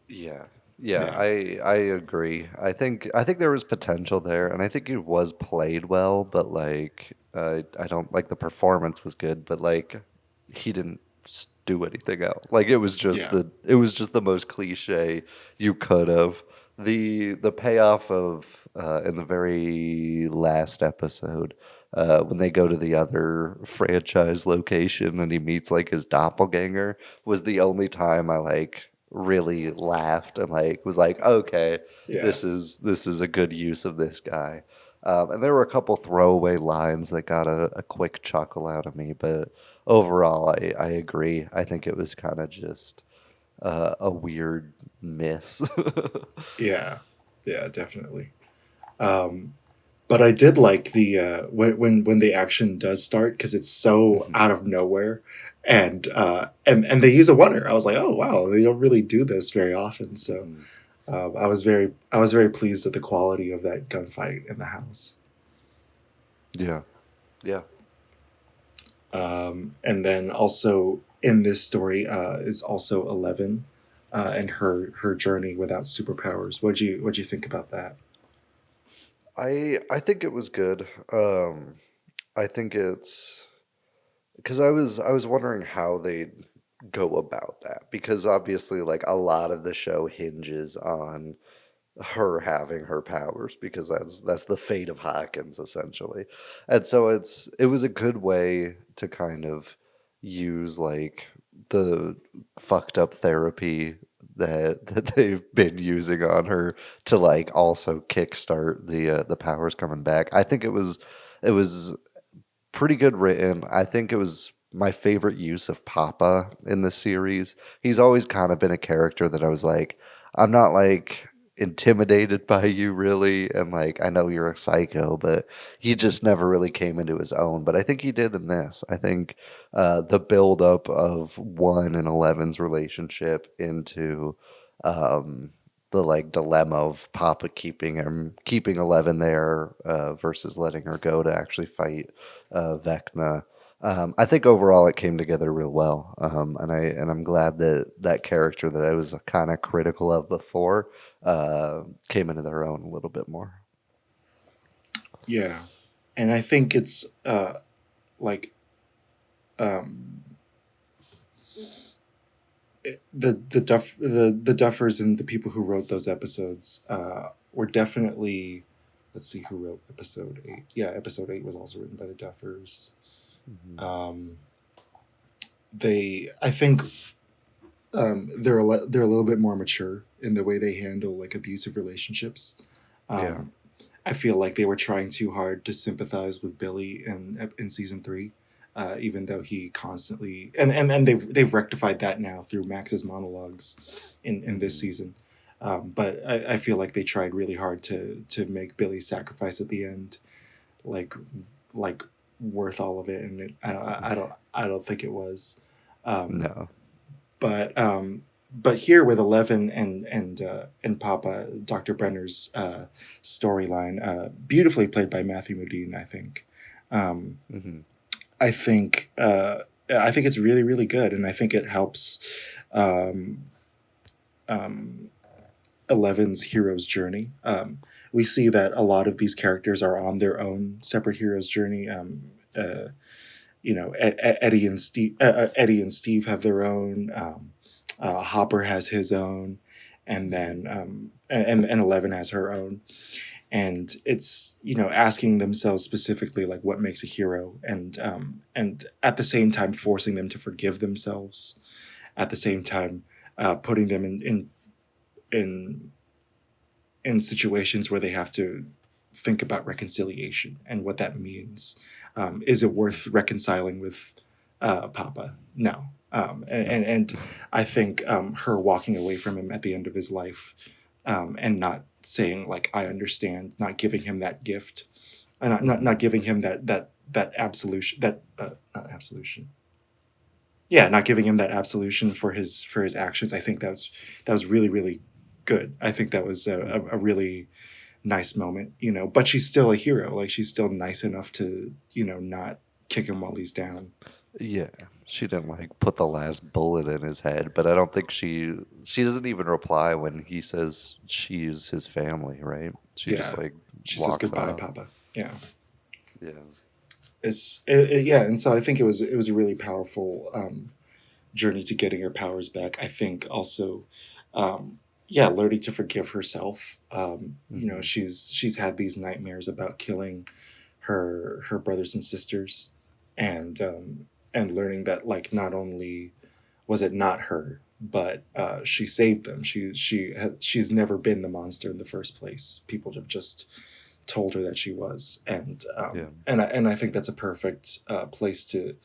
I agree. I think there was potential there, and I think it was played well, but like I don't like, the performance was good, but like he didn't do anything else. Like it was just the most cliche you could have. The payoff of in the very last episode, when they go to the other franchise location and he meets like his doppelganger, was the only time I like really laughed and like was like, okay, this is a good use of this guy. And there were a couple throwaway lines that got a quick chuckle out of me, but overall I agree. I think it was kind of just a weird miss. yeah definitely. But I did like the when the action does start, because it's so out of nowhere, and they use a wonder. I was like, oh wow, they don't really do this very often. So I was very pleased with the quality of that gunfight in the house. Yeah. And then also in this story is also 11 and her journey without superpowers. What'd you think about that? I think it was good. I think it's because I was wondering how they go about that, because obviously like a lot of the show hinges on her having her powers, because that's the fate of Hawkins essentially. And so it was a good way to kind of use like the fucked up therapy that they've been using on her to like also kickstart the powers coming back. I think it was pretty good written. I think it was my favorite use of Papa in the series. He's always kind of been a character that I was like, I'm not like intimidated by you really, and like I know you're a psycho, but he just never really came into his own. But I think he did in this. I think the build up of 1 and 11's relationship into the like dilemma of Papa keeping 11 there versus letting her go to actually fight Vecna. I think overall it came together real well, and I'm glad that that character that I was kind of critical of before came into their own a little bit more. Yeah, and I think it's like um, the Duffers and the people who wrote those episodes were definitely. Let's see who wrote episode 8. Yeah, episode 8 was also written by the Duffers. I think they're they're a little bit more mature in the way they handle like abusive relationships. Yeah. I feel like they were trying too hard to sympathize with Billy in season 3, even though he constantly and they've rectified that now through Max's monologues in this season. But I feel like they tried really hard to make Billy's sacrifice at the end like worth all of it, and I don't think it was. No. But here with 11 and Papa, Dr. Brenner's storyline, beautifully played by Matthew Modine, I think. I think it's really, really good, and I think it helps 11's hero's journey. We see that a lot of these characters are on their own separate hero's journey. Eddie and Steve have their own. Hopper has his own, and then and 11 has her own. And it's asking themselves specifically like what makes a hero, and at the same time forcing them to forgive themselves, at the same time putting them in situations where they have to think about reconciliation and what that means. Is it worth reconciling with Papa? No. And I think her walking away from him at the end of his life and not saying like I understand, not giving him that gift, and not giving him that absolution, not absolution. Yeah, not giving him that absolution for his actions. I think that was really, really good. I think that was a really nice moment, but she's still a hero. Like she's still nice enough to, not kick him while he's down. Yeah, she didn't like put the last bullet in his head, but I don't think she doesn't even reply when he says she's his family, right? She just like she walks says goodbye, out. Papa. Yeah. Yeah. Yeah, and so I think it was a really powerful journey to getting her powers back. I think also learning to forgive herself. She's had these nightmares about killing her brothers and sisters, and learning that like not only was it not her, but she saved them. She's never been the monster in the first place. People have just told her that she was, and I think that's a perfect place to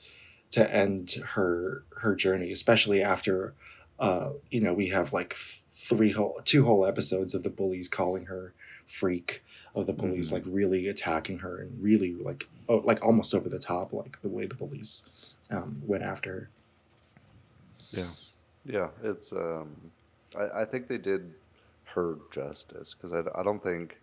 end her journey, especially after we have like 2 whole episodes of the bullies calling her freak, of the bullies like really attacking her and really like almost over the top, like the way the bullies went after her. Yeah, it's I think they did her justice, because I don't think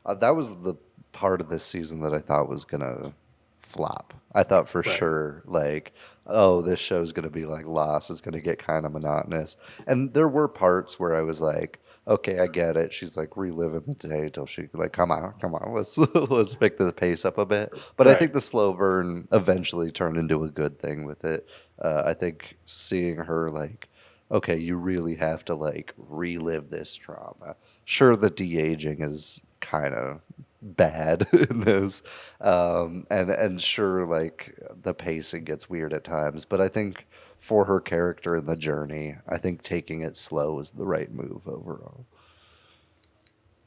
that was the part of this season that I thought was gonna flop. I thought for sure like, oh, this show's gonna be like Lost, it's gonna get kind of monotonous, and there were parts where I was like, okay, I get it. She's like reliving the day till she like, come on, let's pick the pace up a bit. But I think the slow burn eventually turned into a good thing with it. I think seeing her like, okay, you really have to like relive this trauma. Sure, the de-aging is kind of bad in this, and sure, like the pacing gets weird at times, but I think for her character and the journey, I think taking it slow is the right move overall.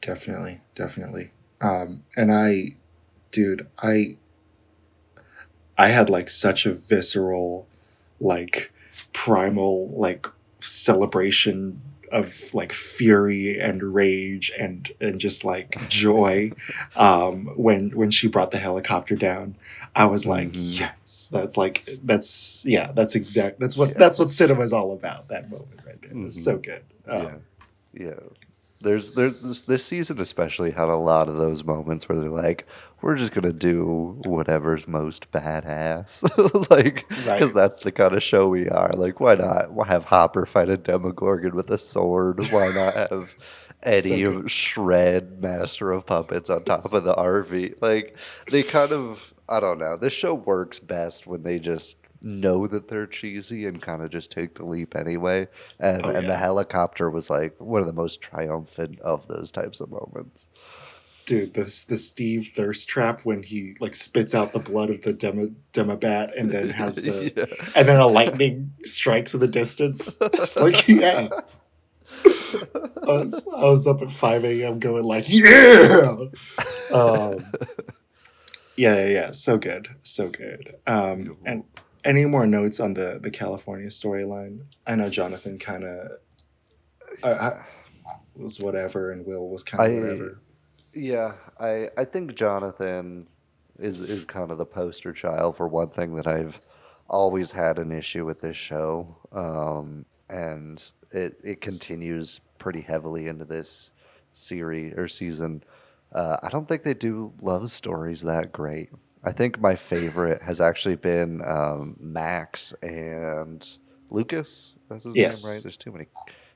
Definitely. And I had like such a visceral, like primal, like celebration like fury and rage and just like joy when she brought the helicopter down. I was like, yes, that's what cinema is all about. That moment right there. It was so good. Yeah. There's this season especially had a lot of those moments where they're like, we're just gonna do whatever's most badass, like, Right. because that's the kind of show we are. Like, why not? Why have Hopper fight a Demogorgon with a sword? Why not have Eddie good. shred Master of Puppets on top of the RV? Like, they kind of, I don't know. This show works best when they just know that they're cheesy and kind of just take the leap anyway. And the helicopter was like one of the most triumphant of those types of moments. Dude, the Steve thirst trap when he like spits out the blood of the Demobat and then has the and then a lightning strikes in the distance. Just like, yeah. I was up at 5 a.m. going like, yeah. Yeah. So good. And any more notes on the California storyline? I know Jonathan kind of was whatever, and Will was kind of whatever. Yeah, I think Jonathan is kind of the poster child for one thing that I've always had an issue with this show, and it continues pretty heavily into this series or season. I don't think they do love stories that great. I think my favorite has actually been Max and Lucas. That's his name, right? There's too many.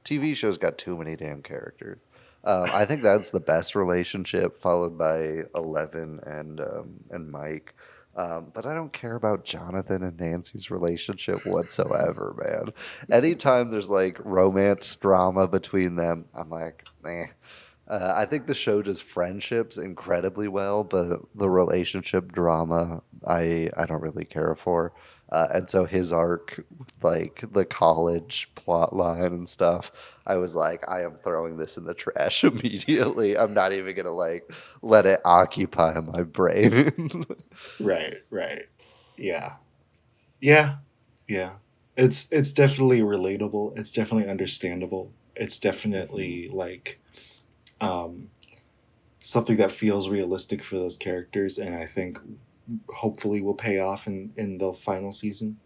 TV shows got too many damn characters. I think that's the best relationship, followed by Eleven and Mike. But I don't care about Jonathan and Nancy's relationship whatsoever, man. Anytime there's like romance drama between them, I'm like, eh. I think the show does friendships incredibly well, but the relationship drama, I don't really care for. And so his arc, like the college plot line and stuff, I was like, I am throwing this in the trash immediately. I'm not even gonna like let it occupy my brain. Right. Yeah. It's definitely relatable. It's definitely understandable. It's definitely like something that feels realistic for those characters, and I think hopefully will pay off in the final season.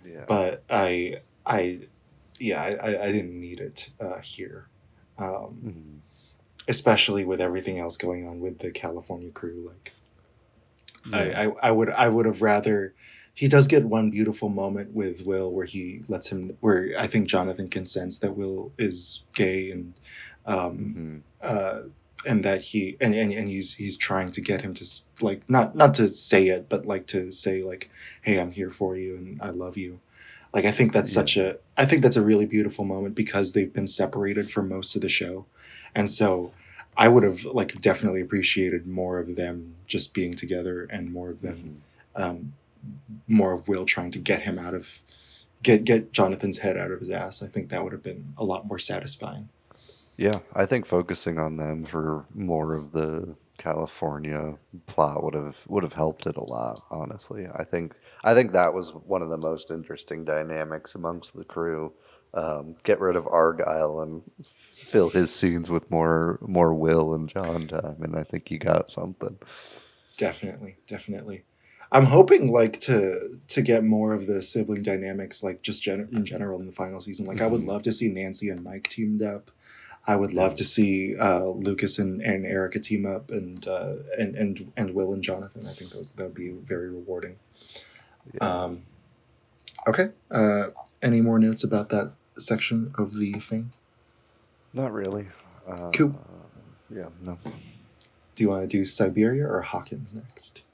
Yeah. But I didn't need it here, especially with everything else going on with the California crew. Like, I would have rather. He does get one beautiful moment with Will where he lets him. Where I think Jonathan can sense that Will is gay and that he's trying to get him to like not to say it, but like to say like, hey, I'm here for you and I love you. Like, I think that's a really beautiful moment because they've been separated for most of the show, and so I would have like definitely appreciated more of them just being together and more of them, more of Will trying to get him get Jonathan's head out of his ass. I think that would have been a lot more satisfying. Yeah, I think focusing on them for more of the California plot would have helped it a lot, honestly. I think that was one of the most interesting dynamics amongst the crew. Get rid of Argyle and fill his scenes with more Will and John time, and I think you got something. Definitely. I'm hoping like to get more of the sibling dynamics, like just in general in the final season. Like, I would love to see Nancy and Mike teamed up. I would love to see Lucas and Erica team up, and Will and Jonathan. I think that would be very rewarding. Yeah. Okay. Any more notes about that section of the thing? Not really. Cool. Yeah. No. Do you want to do Siberia or Hawkins next?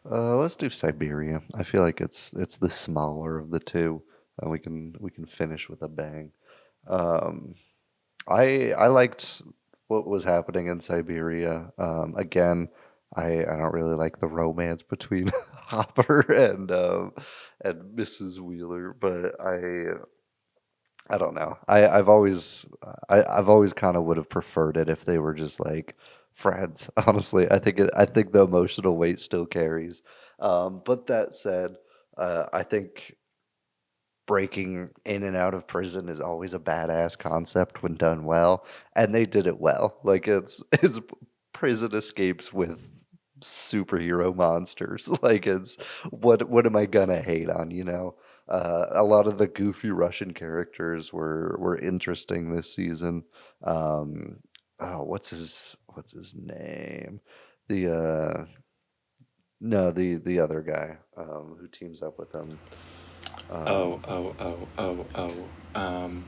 Let's do Siberia. I feel like it's the smaller of the two, and we can finish with a bang. I liked what was happening in Siberia. Again, I don't really like the romance between Hopper and Mrs. Wheeler, but I don't know. I've always kind of would have preferred it if they were just like friends. Honestly, I think the emotional weight still carries. But that said, I think breaking in and out of prison is always a badass concept when done well, and they did it well. Like it's prison escapes with superhero monsters. Like it's what am I gonna hate on? A lot of the goofy Russian characters were interesting this season. Um, oh, what's his name? The no, the other guy who teams up with them. Oh, oh, oh, oh, oh. Um,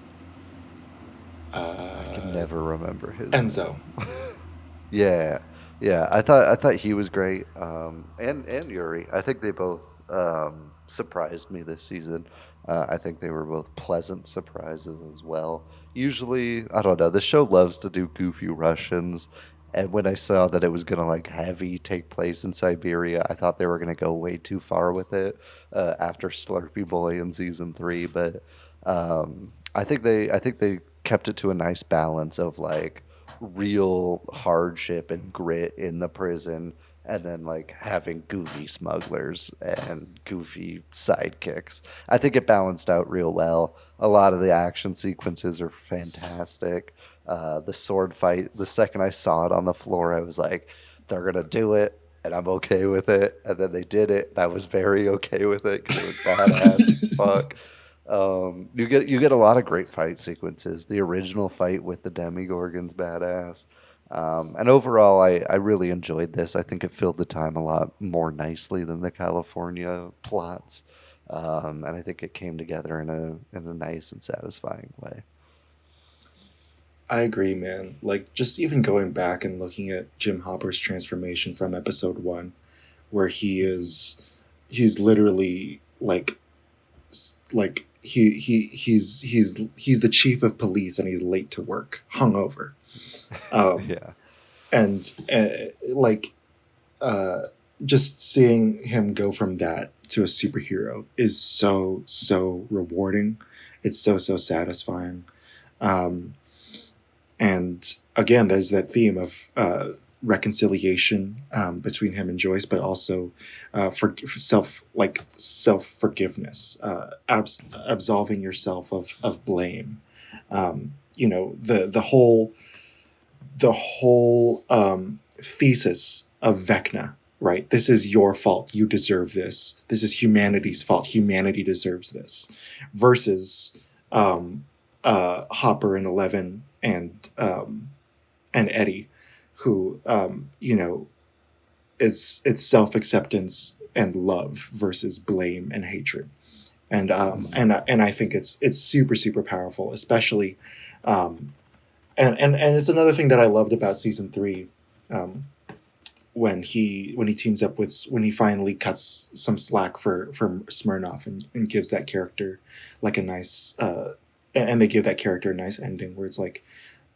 I can never remember his Enzo. name. Yeah, yeah. I thought he was great. And Yuri. I think they both surprised me this season. I think they were both pleasant surprises as well. Usually, I don't know. The show loves to do goofy Russians, and when I saw that it was gonna like heavy take place in Siberia, I thought they were gonna go way too far with it after Slurpy Boy in season 3. But I think they kept it to a nice balance of like real hardship and grit in the prison, and then like having goofy smugglers and goofy sidekicks. I think it balanced out real well. A lot of the action sequences are fantastic. The sword fight, the second I saw it on the floor, I was like, they're gonna do it, and I'm okay with it. And then they did it, and I was very okay with it because it was badass as fuck. You get a lot of great fight sequences. The original fight with the Demigorgon's badass. And overall, I really enjoyed this. I think it filled the time a lot more nicely than the California plots, and I think it came together in a nice and satisfying way. I agree, man. Like, just even going back and looking at Jim Hopper's transformation from episode 1, where he's literally like he's the chief of police and he's late to work, hungover. Yeah. And like just seeing him go from that to a superhero is so rewarding. It's so satisfying. And again, there's that theme of reconciliation between him and Joyce, but also for self forgiveness, absolving yourself of blame. The whole thesis of Vecna, right? This is your fault. You deserve this. This is humanity's fault. Humanity deserves this. Versus Hopper and Eleven and Eddie, who it's self acceptance and love versus blame and hatred. And I think it's super powerful, especially and it's another thing that I loved about season 3, when he teams up with, when he finally cuts some slack for Smirnoff and gives that character like a nice and they give that character a nice ending where it's like,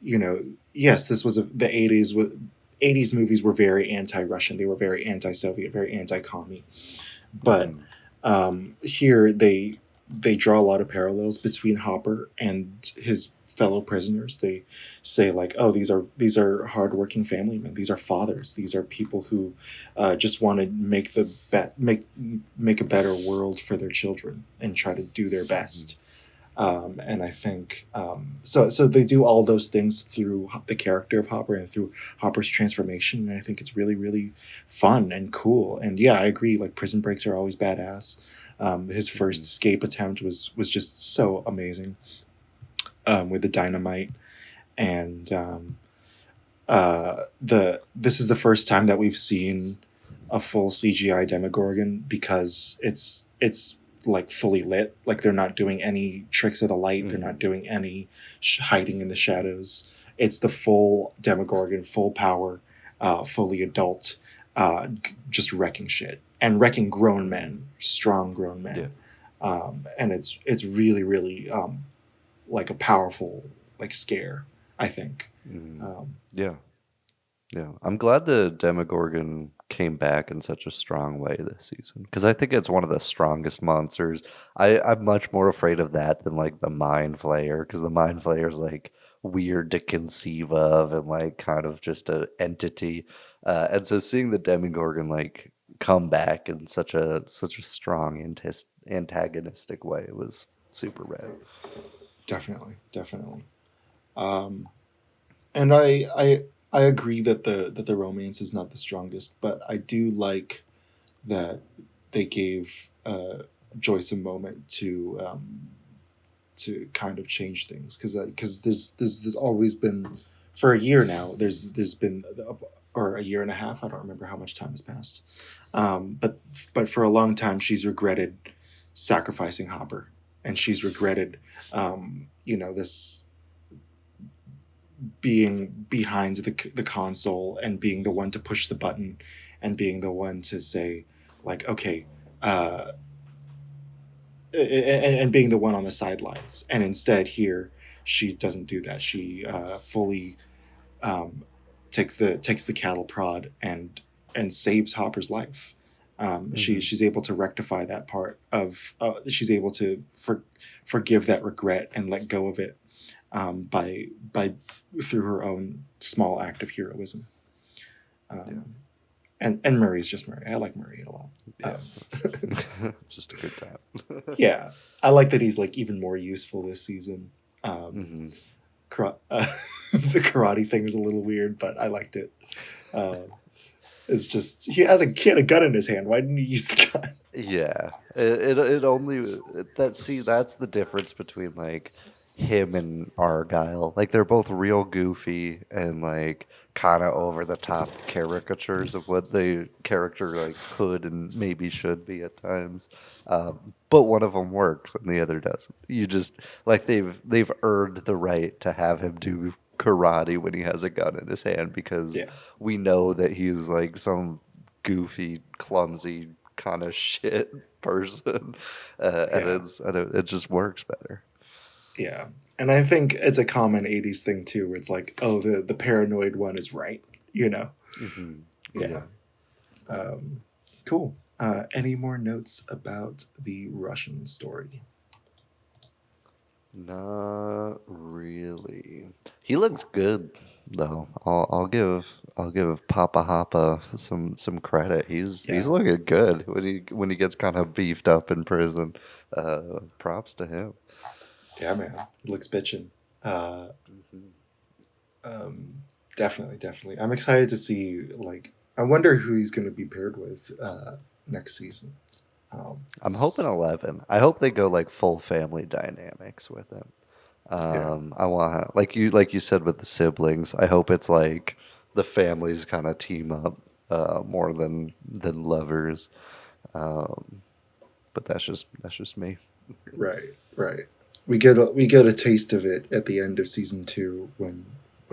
yes, this was the 80s. 80s movies were very anti-Russian. They were very anti-Soviet, very anti-commie. But here they draw a lot of parallels between Hopper and his fellow prisoners. They say like, oh, these are hardworking family men. These are fathers. These are people who just want to make make a better world for their children and try to do their best. And I think so they do all those things through the character of Hopper and through Hopper's transformation. And I think it's really fun and cool. And yeah, I agree. Like, prison breaks are always badass. His first escape attempt was just so amazing, with the dynamite. And this is the first time that we've seen a full CGI Demogorgon, because it's like fully lit. Like, they're not doing any tricks of the light. They're not doing any hiding in the shadows. It's the full Demogorgon, full power, fully adult, just wrecking shit and wrecking grown men, strong grown men. Yeah. And it's really like a powerful like scare, I think. Yeah. I'm glad the Demogorgon came back in such a strong way this season, because I think it's one of the strongest monsters. I'm much more afraid of that than like the Mind Flayer, because the Mind Flayer is like weird to conceive of and like kind of just a entity. And so seeing the Demogorgon like come back in such a strong antagonistic way super rad. Definitely. And I agree that the romance is not the strongest, but I do like that they gave Joyce a moment to kind of change things, because there's always been, for a year now, there's been, or a year and a half, I don't remember how much time has passed, but for a long time she's regretted sacrificing Hopper, and she's regretted this being behind the console and being the one to push the button and being the one to say, like, okay, and being the one on the sidelines. And instead here she doesn't do that. She fully takes the cattle prod and saves Hopper's life. She's able to rectify that part of she's able to forgive that regret and let go of it by through her own small act of heroism. And Murray's just Murray. I like Murray a lot. Yeah. Just a good time. Yeah, I like that he's like even more useful this season. The karate thing was a little weird, but I liked it. It's just he had a gun in his hand. Why didn't he use the gun? Yeah, it only that's the difference between like him and Argyle. Like they're both real goofy and like kind of over the top caricatures of what the character like could and maybe should be at times. But one of them works and the other doesn't. You just like they've earned the right to have him do karate when he has a gun in his hand, because we know that he's like some goofy, clumsy kind of shit person, and it just works better. Yeah, and I think it's a common '80s thing too, where it's like, oh, the paranoid one is right, Mm-hmm. Yeah. Cool. Any more notes about the Russian story? Not really. He looks good though. I'll give Papa Hoppa some credit. He's looking good when he gets kind of beefed up in prison. Props to him. Yeah, man, he looks bitchin'. Definitely. I'm excited to see. Like, I wonder who he's going to be paired with next season. I'm hoping 11. I hope they go like full family dynamics with him. I want like you said with the siblings. I hope it's like the families kind of team up more than lovers. But that's just me. Right. We get a taste of it at the end of season 2 when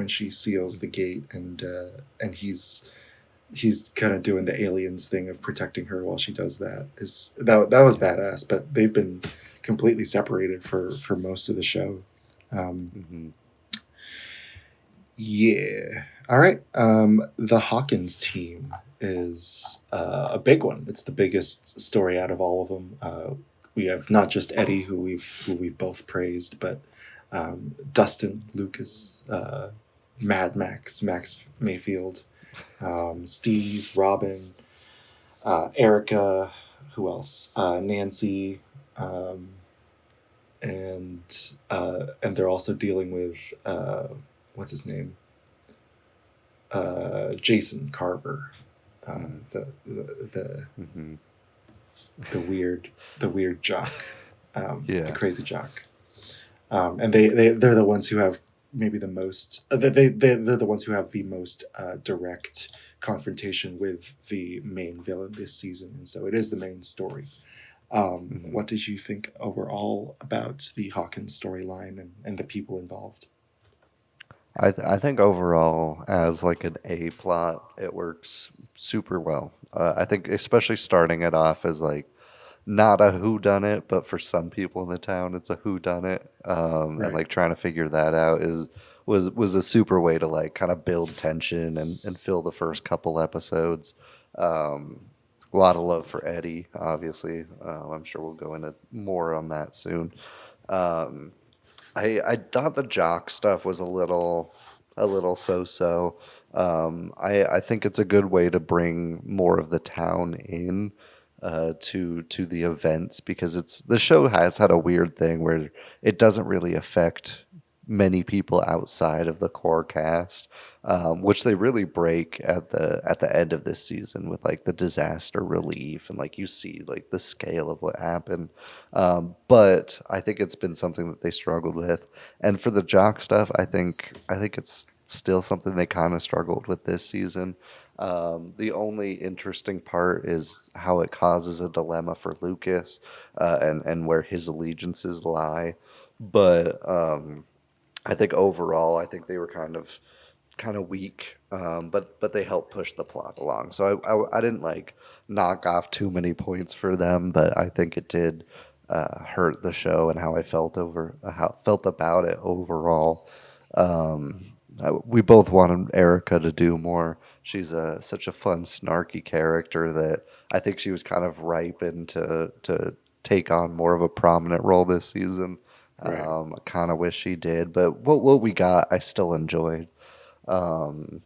she seals the gate and he's kind of doing the aliens thing of protecting her while she does that. That was badass, but they've been completely separated for most of the show. Yeah. All right. The Hawkins team is a big one. It's the biggest story out of all of them. We have not just Eddie, who we've both praised, but Dustin, Lucas, Mad Max Mayfield, Steve, Robin, Erica, who else? Nancy, and they're also dealing with what's his name? Jason Carver, the weird jock, the crazy jock, and they're the ones who have maybe the most. They're the ones who have the most direct confrontation with the main villain this season, and so it is the main story. What did you think overall about the Hawkins storyline and the people involved? I think overall, as like an A plot, it works super well. I think especially starting it off as like not a whodunit, but for some people in the town, it's a whodunit, and like trying to figure that out was a super way to like kind of build tension and fill the first couple episodes. A lot of love for Eddie, obviously. I'm sure we'll go into more on that soon. I thought the jock stuff was a little so-so. I think it's a good way to bring more of the town in, to the events, because the show has had a weird thing where it doesn't really affect many people outside of the core cast, which they really break at the end of this season with like the disaster relief, and like you see like the scale of what happened. But I think it's been something that they struggled with, and for the jock stuff, I think it's still something they kind of struggled with this season. The only interesting part is how it causes a dilemma for Lucas, and where his allegiances lie. But I think overall, I think they were kind of weak, but they helped push the plot along. So I didn't like knock off too many points for them, but I think it did hurt the show and how I felt about it overall. We both wanted Erica to do more. She's such a fun, snarky character that I think she was kind of ripened to take on more of a prominent role this season. Right. I kind of wish she did, but what we got, I still enjoyed. Um,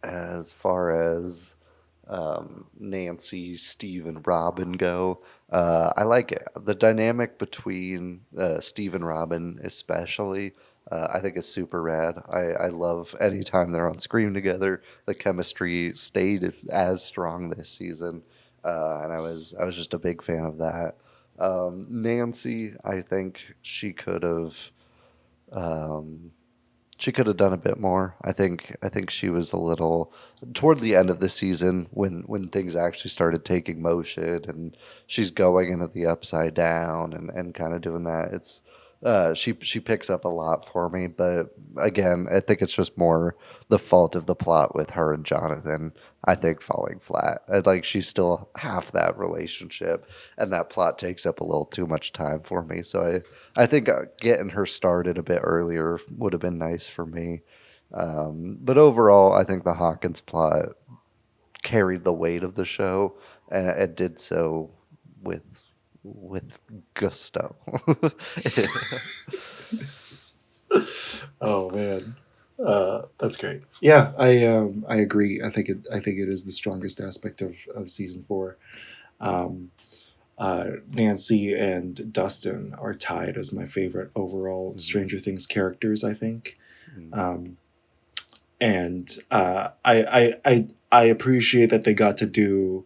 as far as Nancy, Steve, and Robin go, I like it. The dynamic between Steve and Robin, especially, I think is super rad. I love anytime they're on screen together. The chemistry stayed as strong this season, and I was just a big fan of that. Nancy, I think um, she could have done a bit more. I think she was a little toward the end of the season when things actually started taking motion and she's going into the upside down and kind of doing that. It's she picks up a lot for me, but again, I think it's just more the fault of the plot with her and Jonathan. I think falling flat. Like she's still half that relationship, and that plot takes up a little too much time for me. So I think getting her started a bit earlier would have been nice for me. But overall, I think the Hawkins plot carried the weight of the show, and it did so with gusto. Oh man, that's great. Yeah, I agree. I think it is the strongest aspect of season four. Um, Nancy and Dustin are tied as my favorite overall Stranger Things characters. I think, um, and I appreciate that they got to do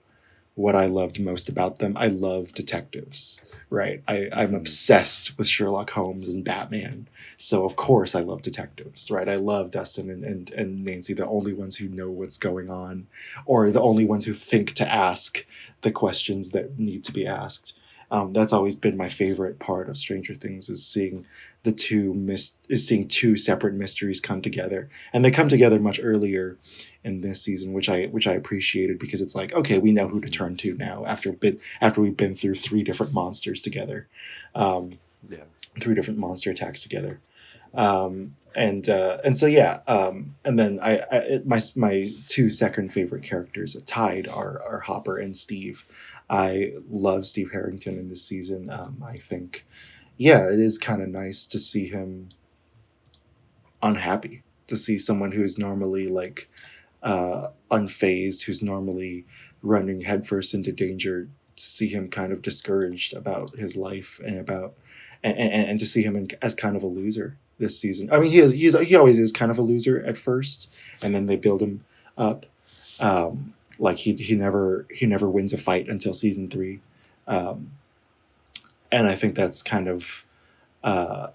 what I loved most about them. I love detectives, right? I'm obsessed with Sherlock Holmes and Batman. So of course I love detectives, right? I love Dustin and Nancy, the only ones who know what's going on, or the only ones who think to ask the questions that need to be asked. That's always been my favorite part of Stranger Things, is seeing seeing two separate mysteries come together, and they come together much earlier in this season, which I appreciated, because it's like, okay, we know who to turn to now after we've been through three different monsters together, Yeah. three different monster attacks together. And so yeah, and then my two second favorite characters tied are Hopper and Steve. I love Steve Harrington in this season. I think, yeah, it is kind of nice to see him unhappy, to see someone who's normally like unfazed, who's normally running headfirst into danger, to see him kind of discouraged about his life and about and to see him as kind of a loser this season. I mean, he always is kind of a loser at first, and then they build him up. Like he never wins a fight until season 3, and I think that's kind of I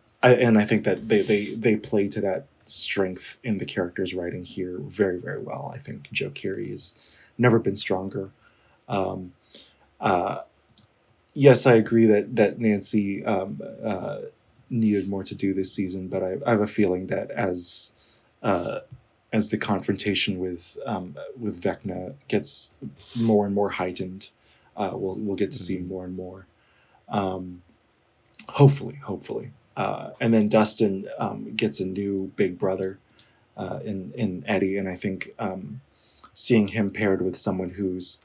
think that they play to that strength in the character's writing here very, very well. I think Joe Keery has never been stronger. Um, yes, I agree that Nancy needed more to do this season, but I have a feeling that as the confrontation with Vecna gets more and more heightened, we'll get to see more and more. Hopefully. And then Dustin gets a new big brother in Eddie, and I think seeing him paired with someone who's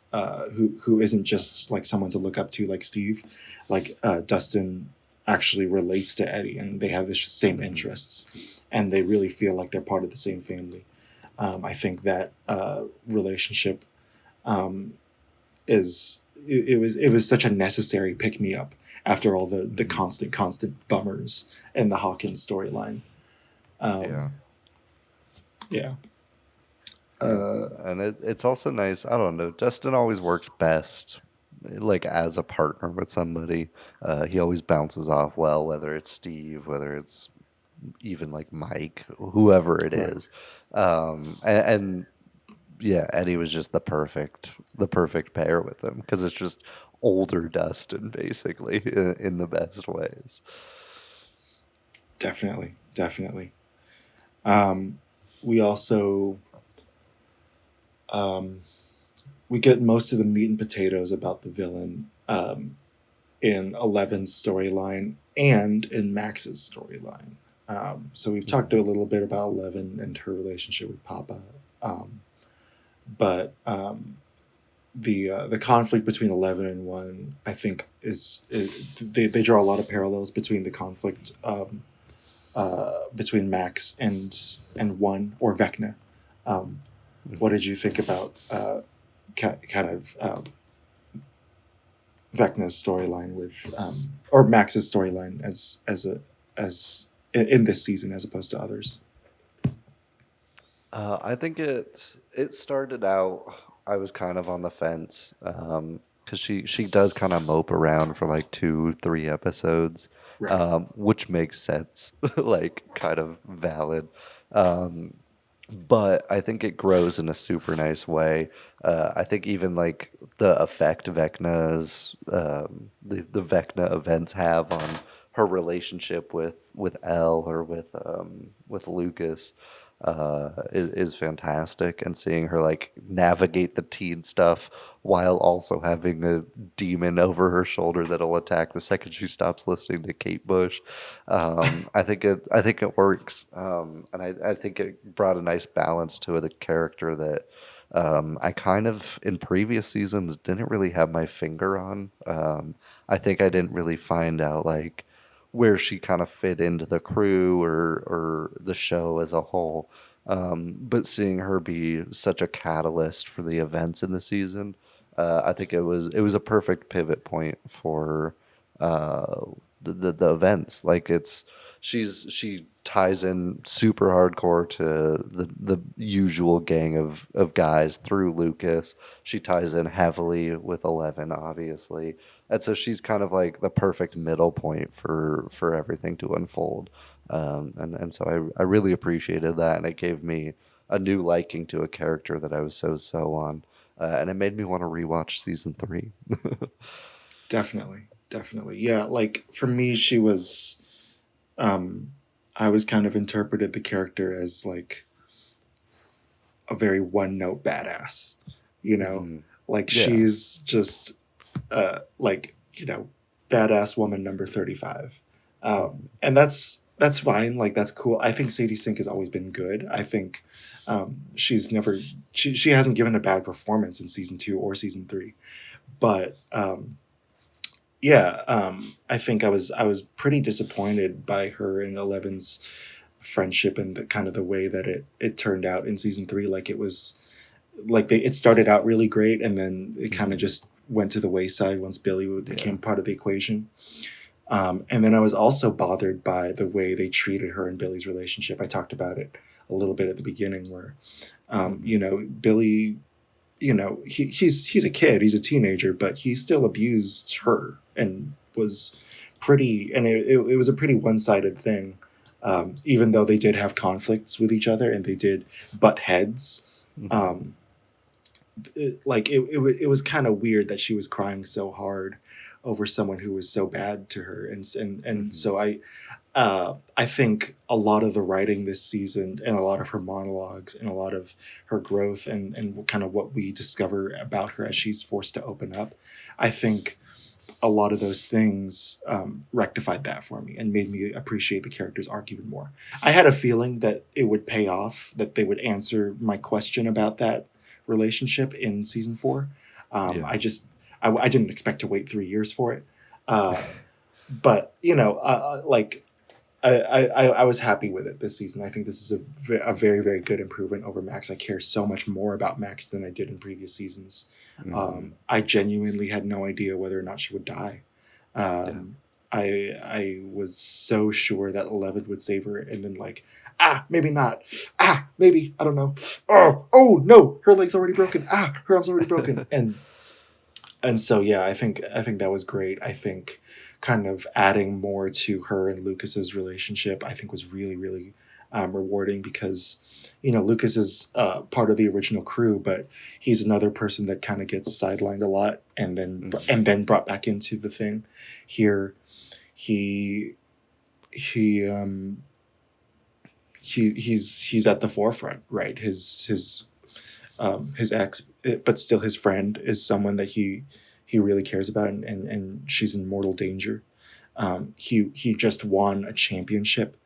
who isn't just like someone to look up to like Steve, like Dustin actually relates to Eddie, and they have the same interests, and they really feel like they're part of the same family. I think that relationship is it was such a necessary pick me up after all the constant bummers in the Hawkins storyline. Yeah. Yeah. And it's also nice. I don't know. Dustin always works best, like as a partner with somebody. He always bounces off well, whether it's Steve, whether it's even like Mike, whoever it is. And yeah, Eddie was just the perfect pair with him because it's just older Dustin basically in the best ways. Definitely. We also we get most of the meat and potatoes about the villain in Eleven's storyline and in Max's storyline. So we've talked a little bit about Eleven and her relationship with Papa, but the conflict between 11 and 1, I think, is they draw a lot of parallels between the conflict between Max and 1 or Vecna. What did you think about kind of Vecna's storyline with or Max's storyline as in this season as opposed to others? I think it started out. I was kind of on the fence because she does kind of mope around for like 2-3 episodes, Right. which makes sense, like kind of valid. But I think it grows in a super nice way. I think even like the effect Vecna's the Vecna events have on her relationship with Elle or with Lucas is fantastic, and seeing her like navigate the teen stuff while also having a demon over her shoulder that'll attack the second she stops listening to Kate Bush. I think it works, and I think it brought a nice balance to the character that I kind of in previous seasons didn't really have my finger on. I think I didn't really find out like where she kind of fit into the crew or the show as a whole. But seeing her be such a catalyst for the events in the season, I think it was a perfect pivot point for the events. Like she ties in super hardcore to the usual gang of guys through Lucas. She ties in heavily with 11, obviously. And so she's kind of like the perfect middle point for everything to unfold. And so I really appreciated that, and it gave me a new liking to a character that I was so on. And it made me want to rewatch season 3. Definitely. Yeah, like for me, she was I was kind of interpreted the character as like a very one note badass, you know, like Yeah. she's just like, badass woman number 35. And that's fine. Like that's cool. I think Sadie Sink has always been good. I think she's never she hasn't given a bad performance in season 2 or season 3. But I think I was pretty disappointed by her and Eleven's friendship and the kind of the way that it turned out in season 3. Like it was like it started out really great, and then it kind of just went to the wayside once Billy became part of the equation. And then I was also bothered by the way they treated her and Billy's relationship. I talked about it a little bit at the beginning, where Billy, he's a kid, he's a teenager, but he still abused her and was pretty, and it was a pretty one-sided thing. Even though they did have conflicts with each other and they did butt heads, it was kind of weird that she was crying so hard over someone who was so bad to her, and so I think a lot of the writing this season and a lot of her monologues and a lot of her growth and kind of what we discover about her as she's forced to open up, I think a lot of those things rectified that for me and made me appreciate the character's arc even more. I had a feeling that it would pay off, that they would answer my question about that relationship in season 4. I didn't expect to wait 3 years for it. But, like I was happy with it this season. I think this is a very, very good improvement over Max. I care so much more about Max than I did in previous seasons. I genuinely had no idea whether or not she would die. I was so sure that 11 would save her, and then like, maybe not. Maybe, I don't know. Oh no, her leg's already broken. Her arm's already broken. And so yeah, I think that was great. I think kind of adding more to her and Lucas's relationship, I think was really, really rewarding, because Lucas is part of the original crew, but he's another person that kind of gets sidelined a lot and then brought back into the thing. Here, he's at the forefront, right? His ex, but still his friend, is someone that he really cares about, and she's in mortal danger. He just won a championship,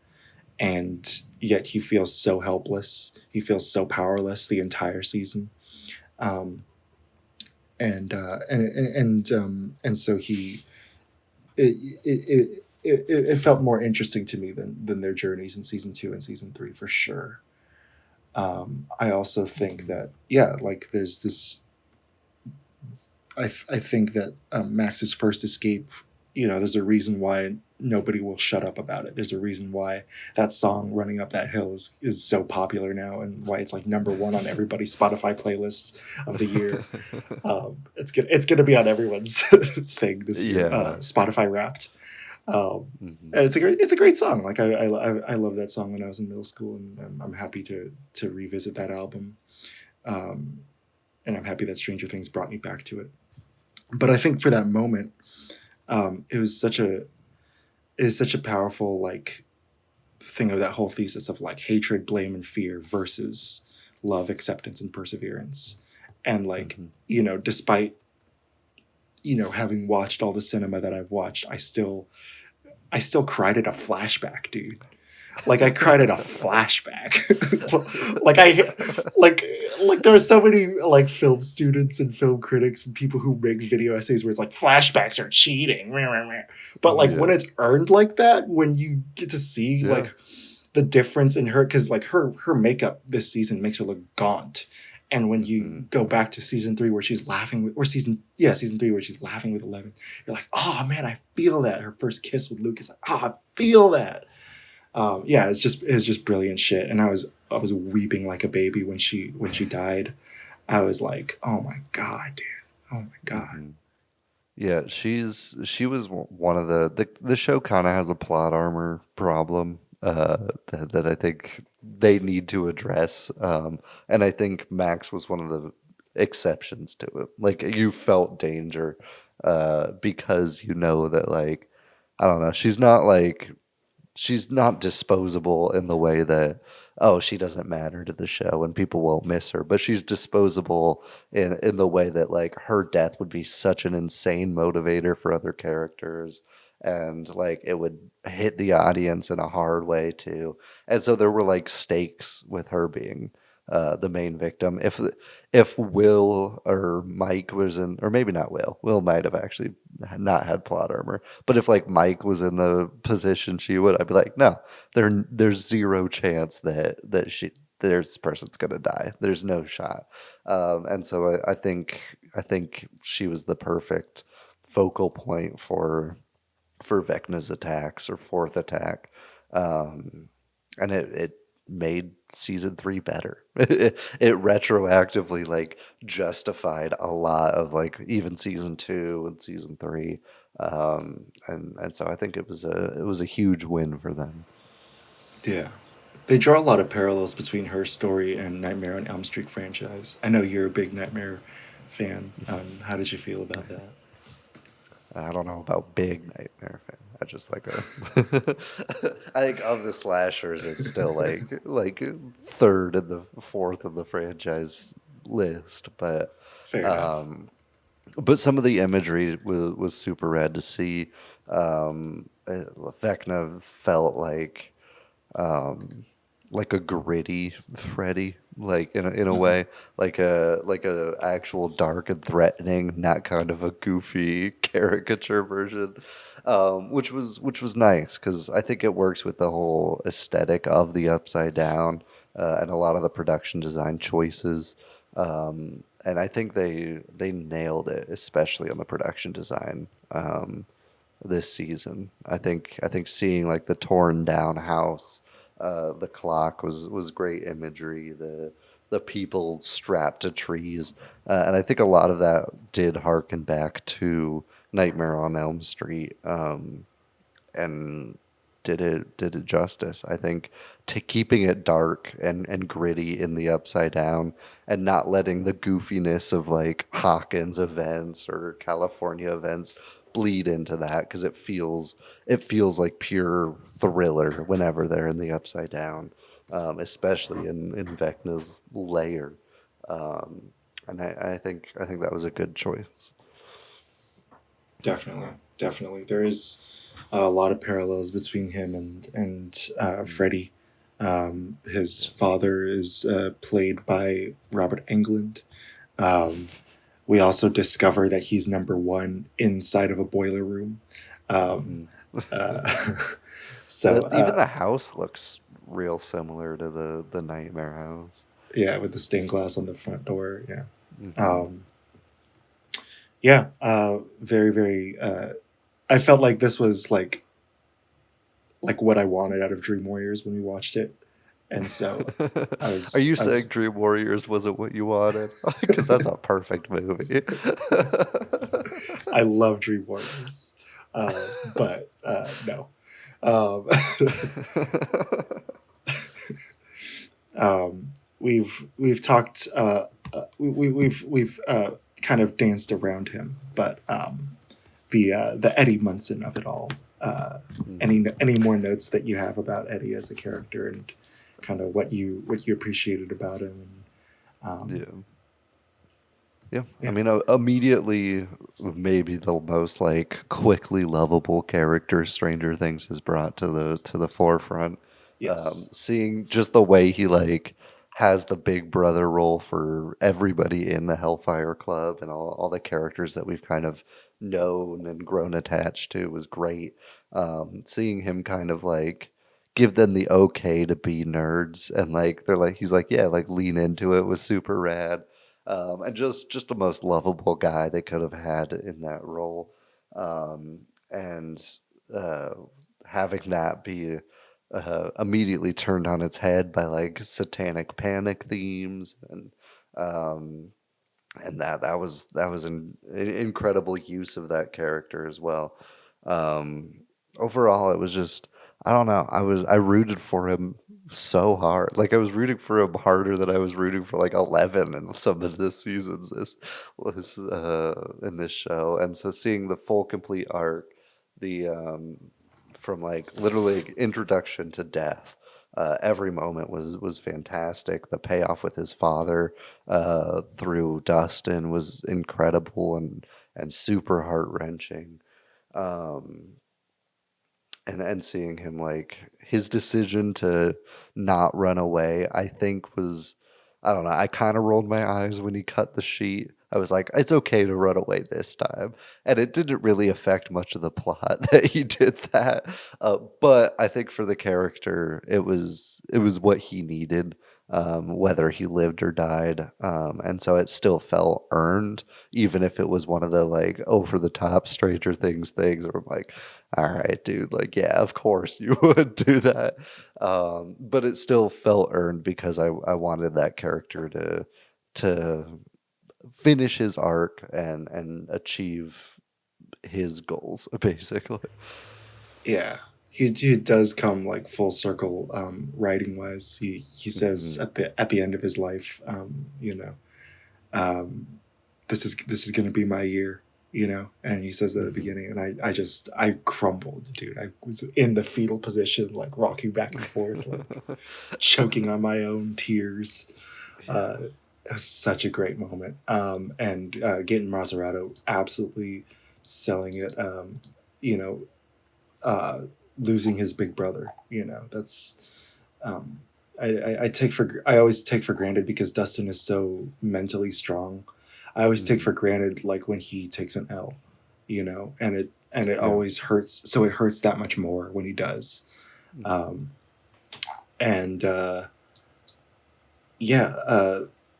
and yet he feels so helpless. He feels so powerless the entire season. And so it felt more interesting to me than their journeys in season 2 and season 3 for sure. I also think that there's this. I think that Max's first escape, there's a reason why nobody will shut up about it. There's a reason why that song "Running Up That Hill" is so popular now, and why it's like #1 on everybody's Spotify playlists of the year. It's gonna be on everyone's thing this year. Spotify Wrapped. And it's a great song. Like I love that song when I was in middle school, and I'm happy to revisit that album. And I'm happy that Stranger Things brought me back to it. But I think for that moment, it was such a powerful like thing of that whole thesis of like hatred, blame, and fear versus love, acceptance, and perseverance. And like, despite having watched all the cinema that I've watched, I still cried at a flashback, dude. Like I cried at a flashback. like there are so many like film students and film critics and people who make video essays where it's like flashbacks are cheating. But like when it's earned like that, when you get to see like the difference in her, because like her makeup this season makes her look gaunt. And when you go back to season 3 where she's laughing with, season 3 where she's laughing with 11, you're like, oh man, I feel that. Her first kiss with Lucas, I feel that. It's just brilliant shit. And I was weeping like a baby when she died. I was like, oh my god, dude, oh my god. Yeah, she was one of the show kind of has a plot armor problem that I think they need to address. And I think Max was one of the exceptions to it. Like you felt danger because that like, I don't know, she's not disposable in the way that, she doesn't matter to the show and people won't miss her, but she's disposable in the way that like her death would be such an insane motivator for other characters, and like it would hit the audience in a hard way too. And so there were like stakes with her being the main victim. If Will or Mike was in, or maybe not Will might have actually not had plot armor, but if like Mike was in the position she would, I'd be like, no, there's zero chance that this person's gonna die. There's no shot. And so I think she was the perfect focal point for Vecna's attacks or fourth attack, and it made season 3 better. It retroactively like justified a lot of like even season 2 and season 3, and so I think it was a huge win for them. Yeah, they draw a lot of parallels between her story and Nightmare on Elm Street franchise. I know you're a big Nightmare fan. How did you feel about that? I don't know about big Nightmare fan. I just like I think of the slashers, it's still like third and the fourth of the franchise list. But fair enough. But some of the imagery was super rad to see. Vecna felt like a gritty Freddy, like in a way, like a actual dark and threatening, not kind of a goofy caricature version, which was nice because I think it works with the whole aesthetic of the Upside Down and a lot of the production design choices. And I think they nailed it, especially on the production design. This season. I think seeing like the torn down house, the clock was great imagery. The people strapped to trees, and I think a lot of that did harken back to Nightmare on Elm Street, and did it justice. I think to keeping it dark and gritty in the Upside Down, and not letting the goofiness of like Hawkins events or California events bleed into that because it feels like pure thriller whenever they're in the Upside Down, especially in Vecna's lair. Um, and I think that was a good choice. Definitely, definitely. There is a lot of parallels between him and Freddy. His father is played by Robert Englund. Um, we also discover that he's number one inside of a boiler room. Um, uh, so Even the house looks real similar to the Nightmare house. yeah, with the stained glass on the front door. Yeah. Mhm. Yeah, very, very. I felt like this was like what I wanted out of Dream Warriors when we watched it, and so Are you I was saying Dream Warriors wasn't what you wanted? Because that's a perfect movie. I love Dream Warriors, but no. Um, we've talked we've kind of danced around him, but the Eddie Munson of it all. Any more notes that you have about Eddie as a character and kind of what you appreciated about him? Yeah. Yeah. Yeah. I mean, immediately, maybe the most like quickly lovable character Stranger Things has brought to the forefront. Yes. Seeing just the way he like has the big brother role for everybody in the Hellfire Club and all the characters that we've kind of known and grown attached to was great. Seeing him kind of like give them the okay to be nerds and like they're like he's like yeah like lean into it was super rad, and just the most lovable guy they could have had in that role, and uh, having that be immediately turned on its head by like satanic panic themes um, and that was an incredible use of that character as well. Um, Overall, it was just I don't know. I rooted for him so hard. Like I was rooting for him harder than I was rooting for like 11 in some of the seasons in this show. And so seeing the full complete arc, the from like literally introduction to death. Every moment was fantastic. The payoff with his father through Dustin was incredible and super heart wrenching. Um, and seeing him like his decision to not run away, I think was I don't know. I kind of rolled my eyes when he cut the sheet. I was like, it's okay to run away this time, and it didn't really affect much of the plot that he did that. But I think for the character, it was what he needed, whether he lived or died, and so it still felt earned, even if it was one of the like over the top Stranger things where I'm like, all right, dude, like, yeah, of course you would do that. But it still felt earned because I wanted that character to finish his arc and achieve his goals, basically. Yeah, he does come like full circle, writing wise. He says Mhm. at the end of his life, um, this is going to be my year, and he says that at the beginning, and I crumbled, dude. I was in the fetal position, like rocking back and forth, like choking on my own tears. Uh, it was such a great moment, and getting Maserado absolutely selling it. You know, uh, losing his big brother. That's um, I always take for granted because Dustin is so mentally strong. I always take for granted like when he takes an L, and it always hurts. So it hurts that much more when he does. And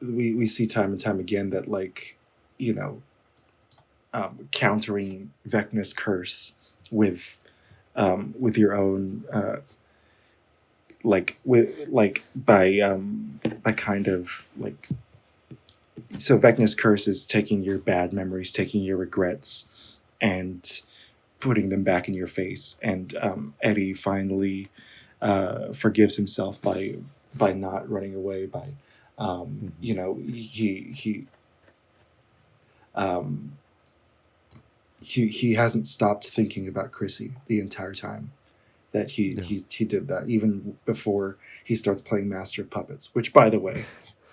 we see time and time again that like, countering Vecna's curse with your own by kind of like, so Vecna's curse is taking your bad memories, taking your regrets, and putting them back in your face. And Eddie finally forgives himself by not running away. By he hasn't stopped thinking about Chrissy the entire time that he did that, even before he starts playing Master of Puppets, which, by the way,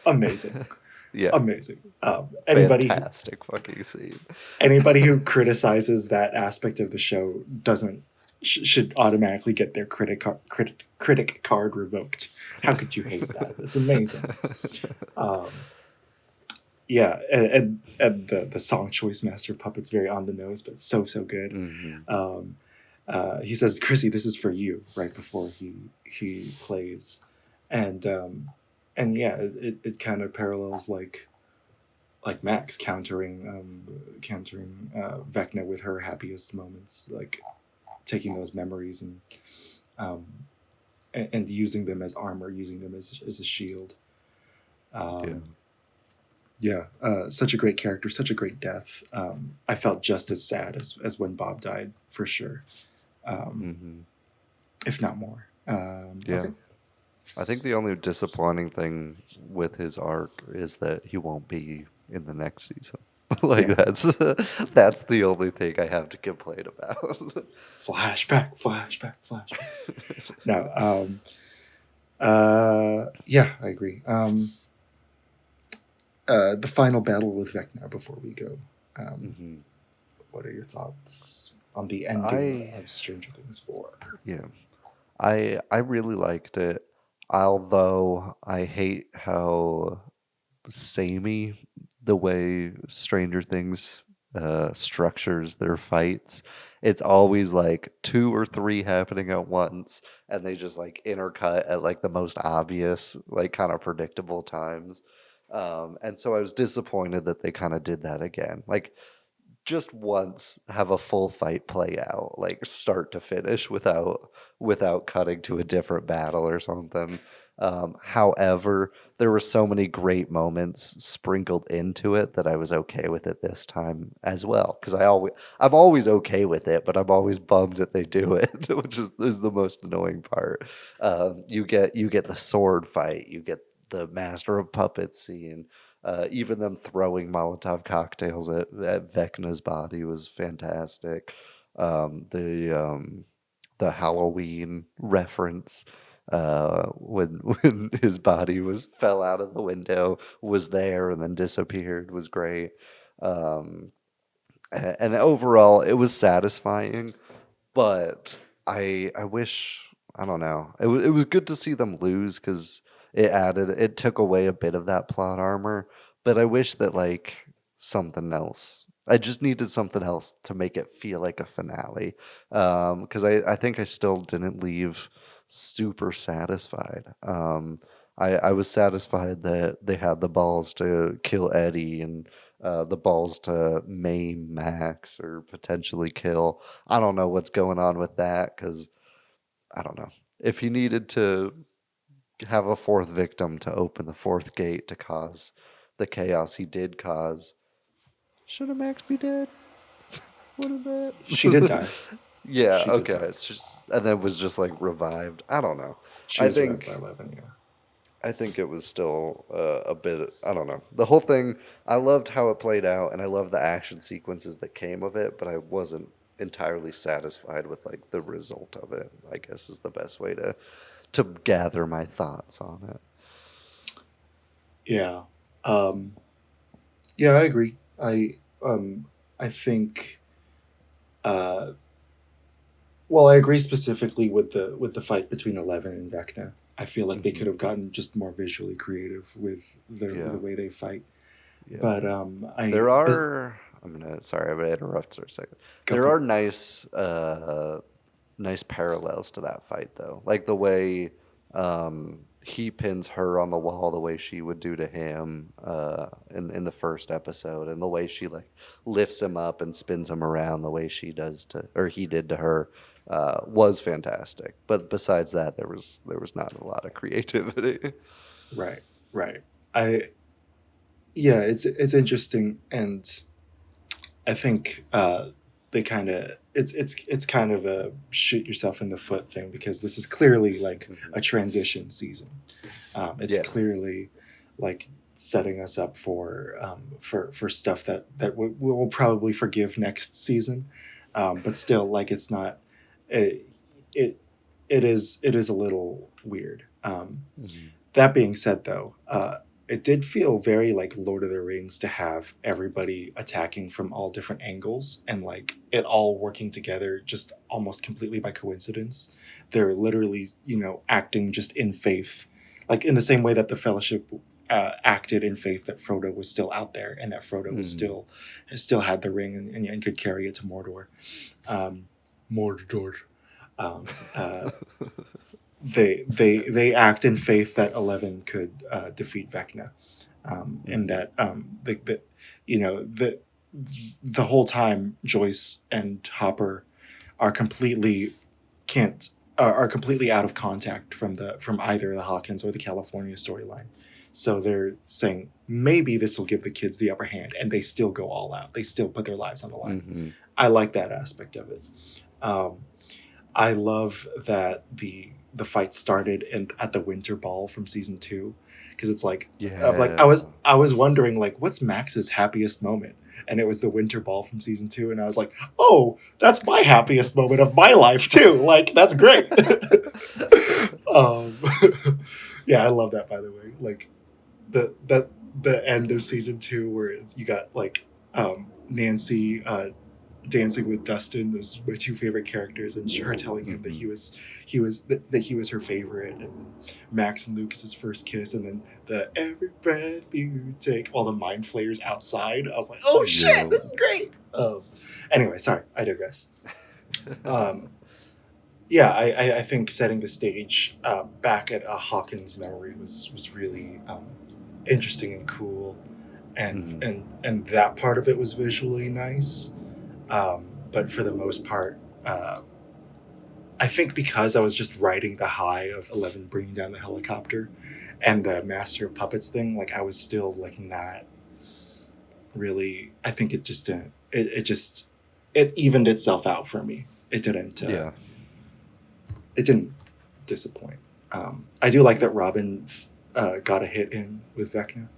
amazing. Amazing. Fantastic fucking scene. Anybody who criticizes that aspect of the show should automatically get their critic card revoked. How could you hate that? It's amazing. And the song choice, Master of Puppets, very on the nose, but so good. He says, "Chrissy, this is for you," right before he plays, and it kind of parallels like Max countering Vecna with her happiest moments, like taking those memories and using them as armor, using them as a shield. Such a great character, such a great death. I felt just as sad as when Bob died, for sure, if not more. Okay. I think the only disappointing thing with his arc is that he won't be in the next season. That's the only thing I have to complain about. Flashback. No, I agree. The final battle with Vecna before we go. What are your thoughts on the ending of Stranger Things 4? Yeah, I really liked it, although I hate how samey the way Stranger Things structures their fights. It's always like 2 or 3 happening at once, and they just like intercut at like the most obvious, like kind of predictable times. And so I was disappointed that they kind of did that again. Like, just once have a full fight play out, like start to finish, without cutting to a different battle or something. However, there were so many great moments sprinkled into it that I was okay with it this time as well. Because I'm always okay with it, but I'm always bummed that they do it, which is the most annoying part. You get the sword fight, you get the Master of Puppets scene. Even them throwing Molotov cocktails at Vecna's body was fantastic. The Halloween reference, when his body fell out of the window, was there and then disappeared, was great. And overall, it was satisfying. But I wish, I don't know. It was good to see them lose because it took away a bit of that plot armor, but I wish that like something else. I just needed something else to make it feel like a finale. Because I think I still didn't leave super satisfied. I was satisfied that they had the balls to kill Eddie and the balls to maim Max or potentially kill. I don't know what's going on with that because I don't know. If he needed to have a 4th victim to open the 4th gate to cause the chaos he did cause, shouldn't Max be dead? What is that? She did die. Yeah, okay. It's just, and then was just like revived. I don't know. She was revived by 11, yeah. I think it was still a bit, I don't know. The whole thing, I loved how it played out, and I loved the action sequences that came of it, but I wasn't entirely satisfied with like the result of it, I guess is the best way to gather my thoughts on it. Yeah. I agree. I think I agree specifically with the fight between Eleven and Vecna. I feel like they could have gotten just more visually creative with the way they fight. Yeah. But There are. Sorry, I'm gonna interrupt for a second. There for are nice parallels to that fight, though. Like the way he pins her on the wall, the way she would do to him in the first episode, and the way she like lifts him up and spins him around, the way he did to her, was fantastic. But besides that, there was not a lot of creativity. Right. It's interesting, and I think they kind of it's kind of a shoot yourself in the foot thing, because this is clearly like a transition season. It's clearly like setting us up for stuff that we'll probably forgive next season, but still, like, it's not it is a little weird. That being said, though, it did feel very like Lord of the Rings to have everybody attacking from all different angles, and like it all working together just almost completely by coincidence. They're literally, acting just in faith, like in the same way that the Fellowship acted in faith that Frodo was still out there, and that Frodo was still had the ring and could carry it to Mordor. Mordor. They act in faith that 11 could defeat Vecna, and that the whole time Joyce and Hopper are completely out of contact from either the Hawkins or the California storyline. So they're saying maybe this will give the kids the upper hand, and they still go all out. They still put their lives on the line. I like that aspect of it. I love that the fight started at the Winter Ball from season 2, because it's like, I was wondering, like, what's Max's happiest moment, and it was the Winter Ball from season 2, and I was like, oh, that's my happiest moment of my life too. Like, that's great. Yeah, I love that, by the way. Like the end of season 2, where you got like Nancy dancing with Dustin, those were my two favorite characters, and her telling him that he was her favorite, and then Max and Lucas's first kiss, and then the every breath you take, all the mind flayers outside. I was like, oh shit, this is great. Anyway, sorry, I digress. I think setting the stage back at a Hawkins memory was really interesting and cool, and that part of it was visually nice. But for the most part, I think because I was just riding the high of 11 bringing down the helicopter and the Master of Puppets thing, like, I was still like not really. I think it just didn't. It evened itself out for me. It didn't. It didn't disappoint. I do like that Robin got a hit in with Vecna.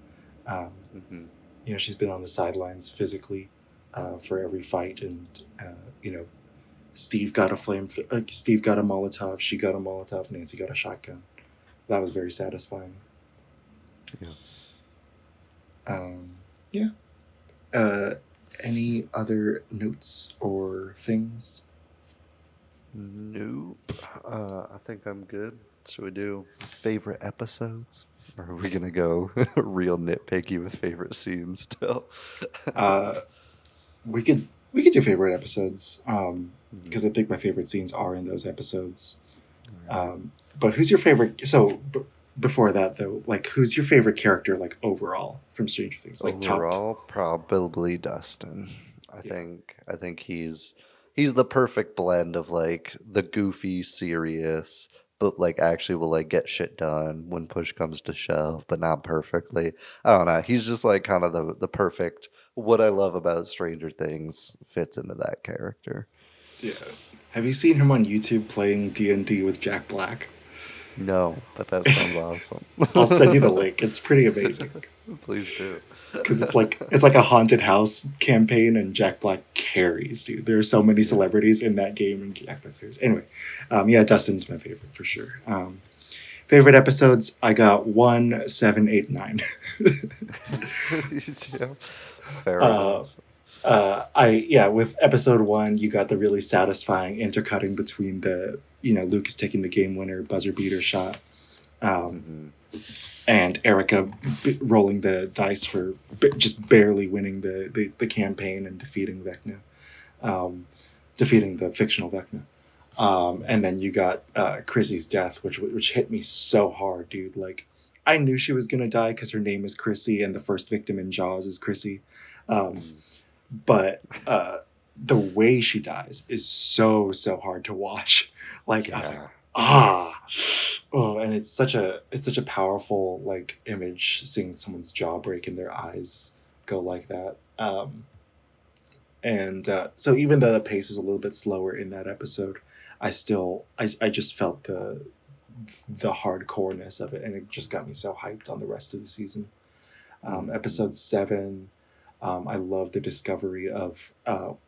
She's been on the sidelines physically for every fight, and Steve got a Molotov, she got a Molotov, Nancy got a shotgun. That was very satisfying. Any other notes or things? Nope. I think I'm good. Should we do favorite episodes? Or are we going to go real nitpicky with favorite scenes still? We could do favorite episodes, because I think my favorite scenes are in those episodes. But who's your favorite? So before that, though, like, who's your favorite character, like, overall from Stranger Things? Like, overall, probably Dustin. I think he's the perfect blend of like the goofy, serious, but like actually will like get shit done when push comes to shove, but not perfectly. I don't know. He's just like kind of the perfect. What I love about Stranger Things fits into that character. Yeah. Have you seen him on YouTube playing D&D with Jack Black? No, but that sounds awesome. I'll send you the link. It's pretty amazing. Please do. Because it's like a haunted house campaign, and Jack Black carries, dude. There are so many celebrities in that game, and Jack Black carries. Anyway, Dustin's my favorite for sure. Favorite episodes, I got 1, 7, 8, 9. Fair enough. With episode 1, you got the really satisfying intercutting between the, Lucas taking the game winner buzzer beater shot, And Erica rolling the dice for just barely winning the campaign and defeating Vecna, defeating the fictional Vecna. And then you got Chrissy's death, which hit me so hard, dude. Like, I knew she was gonna die because her name is Chrissy, and the first victim in Jaws is Chrissy. But the way she dies is so hard to watch. Like, I was like, oh, and it's such a powerful like image, seeing someone's jaw break and their eyes go like that. And so even though the pace was a little bit slower in that episode, I just felt the hardcoreness of it, and it just got me so hyped on the rest of the season. Episode 7, I love the discovery of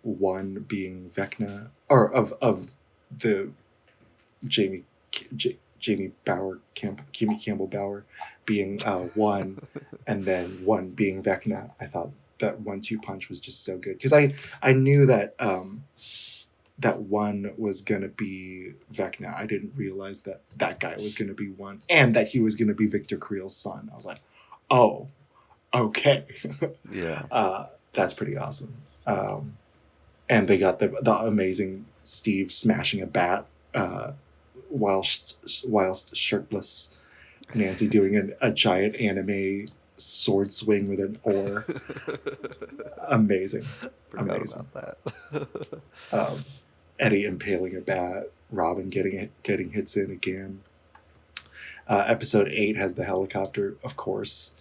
one being Vecna, or of the Jamie Bauer Campbell Bauer being one, and then one being Vecna. I thought that 1-2 punch was just so good, because I knew that that one was gonna be Vecna. I didn't realize that that guy was gonna be one, and that he was gonna be Victor Creel's son. I was like, oh, okay. Yeah. That's pretty awesome. And they got the amazing Steve smashing a bat whilst shirtless, Nancy doing a giant anime sword swing with an oar. Amazing. Forgot about that. Eddie impaling a bat, Robin getting hits in again. Episode 8 has the helicopter, of course.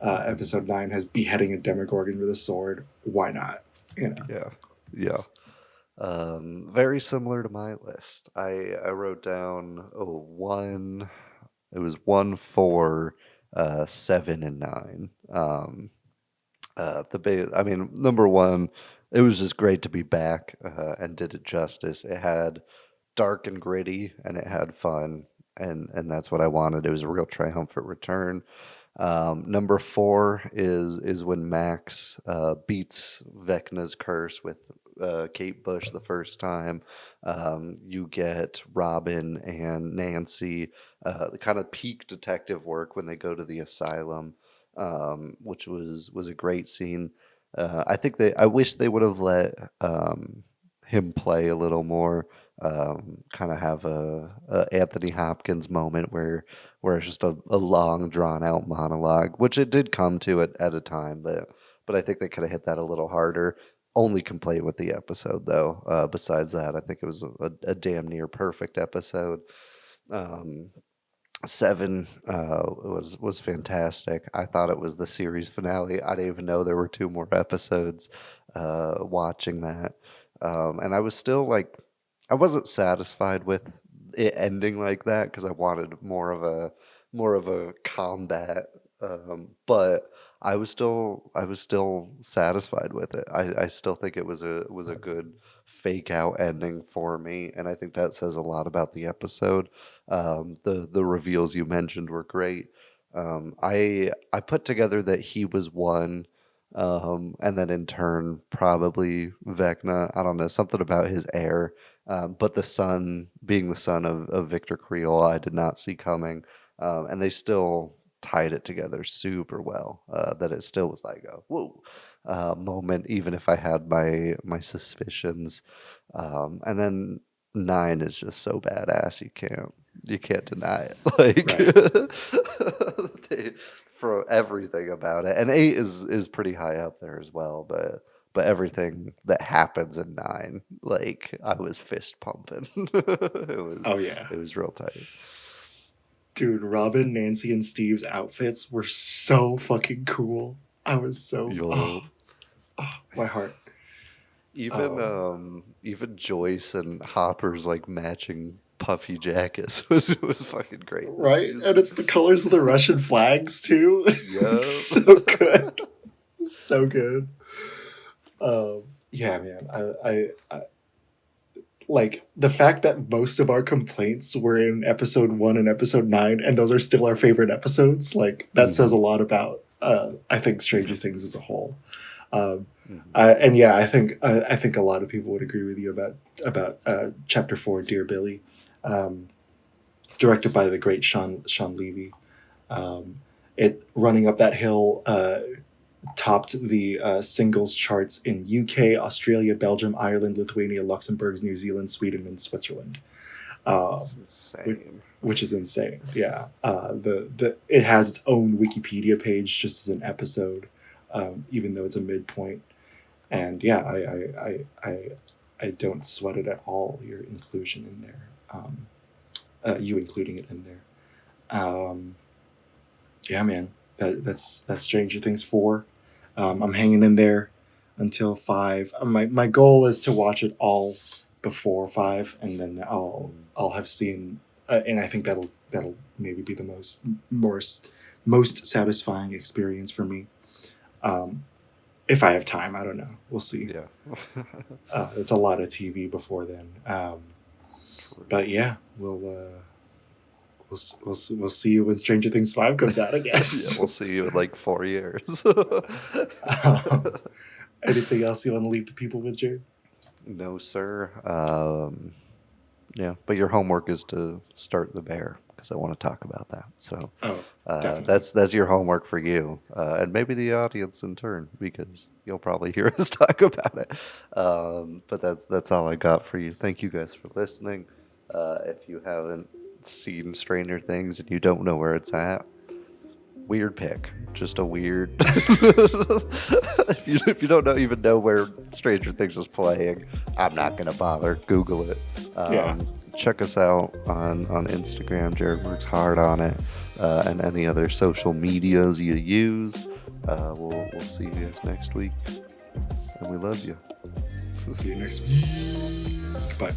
Episode 9 has beheading a Demogorgon with a sword. Why not? You know. Yeah. Very similar to my list. I wrote down 1. It was 1, 4, 7, and 9. Number 1, it was just great to be back, and did it justice. It had dark and gritty, and it had fun, and that's what I wanted. It was a real triumphant return. Number 4 is when Max beats Vecna's curse with Kate Bush the first time. You get Robin and Nancy, the kind of peak detective work when they go to the asylum, which was a great scene. I wish they would have let him play a little more. Kind of have a Anthony Hopkins moment where it's just a long drawn out monologue, which it did come to at a time, but I think they could have hit that a little harder. Only complaint with the episode though. Besides that, I think it was a damn near perfect episode. 7 was fantastic. I thought it was the series finale. I didn't even know there were 2 more episodes. Watching that, and I was still like, I wasn't satisfied with it ending like that, because I wanted more of a combat. But I was still satisfied with it. I still think it was a good fake out ending for me, and I think that says a lot about the episode. The reveals you mentioned were great. I put together that he was one, and then in turn probably Vecna. I don't know, something about his heir. But the son being the son of Victor Creel, I did not see coming, and they still tied it together super well. That it still was like a whoa moment, even if I had my suspicions. And then 9 is just so badass, you can't deny it. Like, for everything about it, and 8 is pretty high up there as well, but everything that happens in 9, like, I was fist pumping. It was real tight. Dude, Robin, Nancy, and Steve's outfits were so fucking cool. I was so my heart. Even Joyce and Hopper's like matching puffy jackets was fucking great. Right? And it's the colors of the Russian flags too. Yeah. So good. So good. Yeah, man. I like the fact that most of our complaints were in episode 1 and episode 9, and those are still our favorite episodes. Like, that says a lot about I think Stranger Things as a whole. And yeah, I think a lot of people would agree with you about chapter 4, Dear Billy. directed by the great Sean Levy. It running up that hill topped the singles charts in UK, Australia, Belgium, Ireland, Lithuania, Luxembourg, New Zealand, Sweden, and Switzerland. That's insane. Which is insane. Yeah. It has its own Wikipedia page just as an episode, even though it's a midpoint. And yeah, I don't sweat it at all. Your inclusion in there, you including it in there. Yeah, man. That's Stranger Things 4. I'm hanging in there until 5. My goal is to watch it all before 5, and then I'll have seen, and I think that'll maybe be the most satisfying experience for me. If I have time, I don't know. We'll see. Yeah. It's a lot of TV before then. But yeah, we'll see you when Stranger Things 5 comes out, I guess. Yeah, we'll see you in like 4 years. Anything else you want to leave the people with, Jared? No, sir. Yeah, but your homework is to start the bear because I want to talk about that. So definitely. that's your homework for you, and maybe the audience in turn because you'll probably hear us talk about it. But that's all I got for you. Thank you guys for listening. If you haven't seen Stranger Things and you don't know where it's at, weird pick, just a weird. if you don't even know where Stranger Things is playing, I'm not gonna bother. Google it. Check us out on Instagram. Jared works hard on it, and any other social medias you use. We'll see you guys next week, and we love you. See you next week. Bye.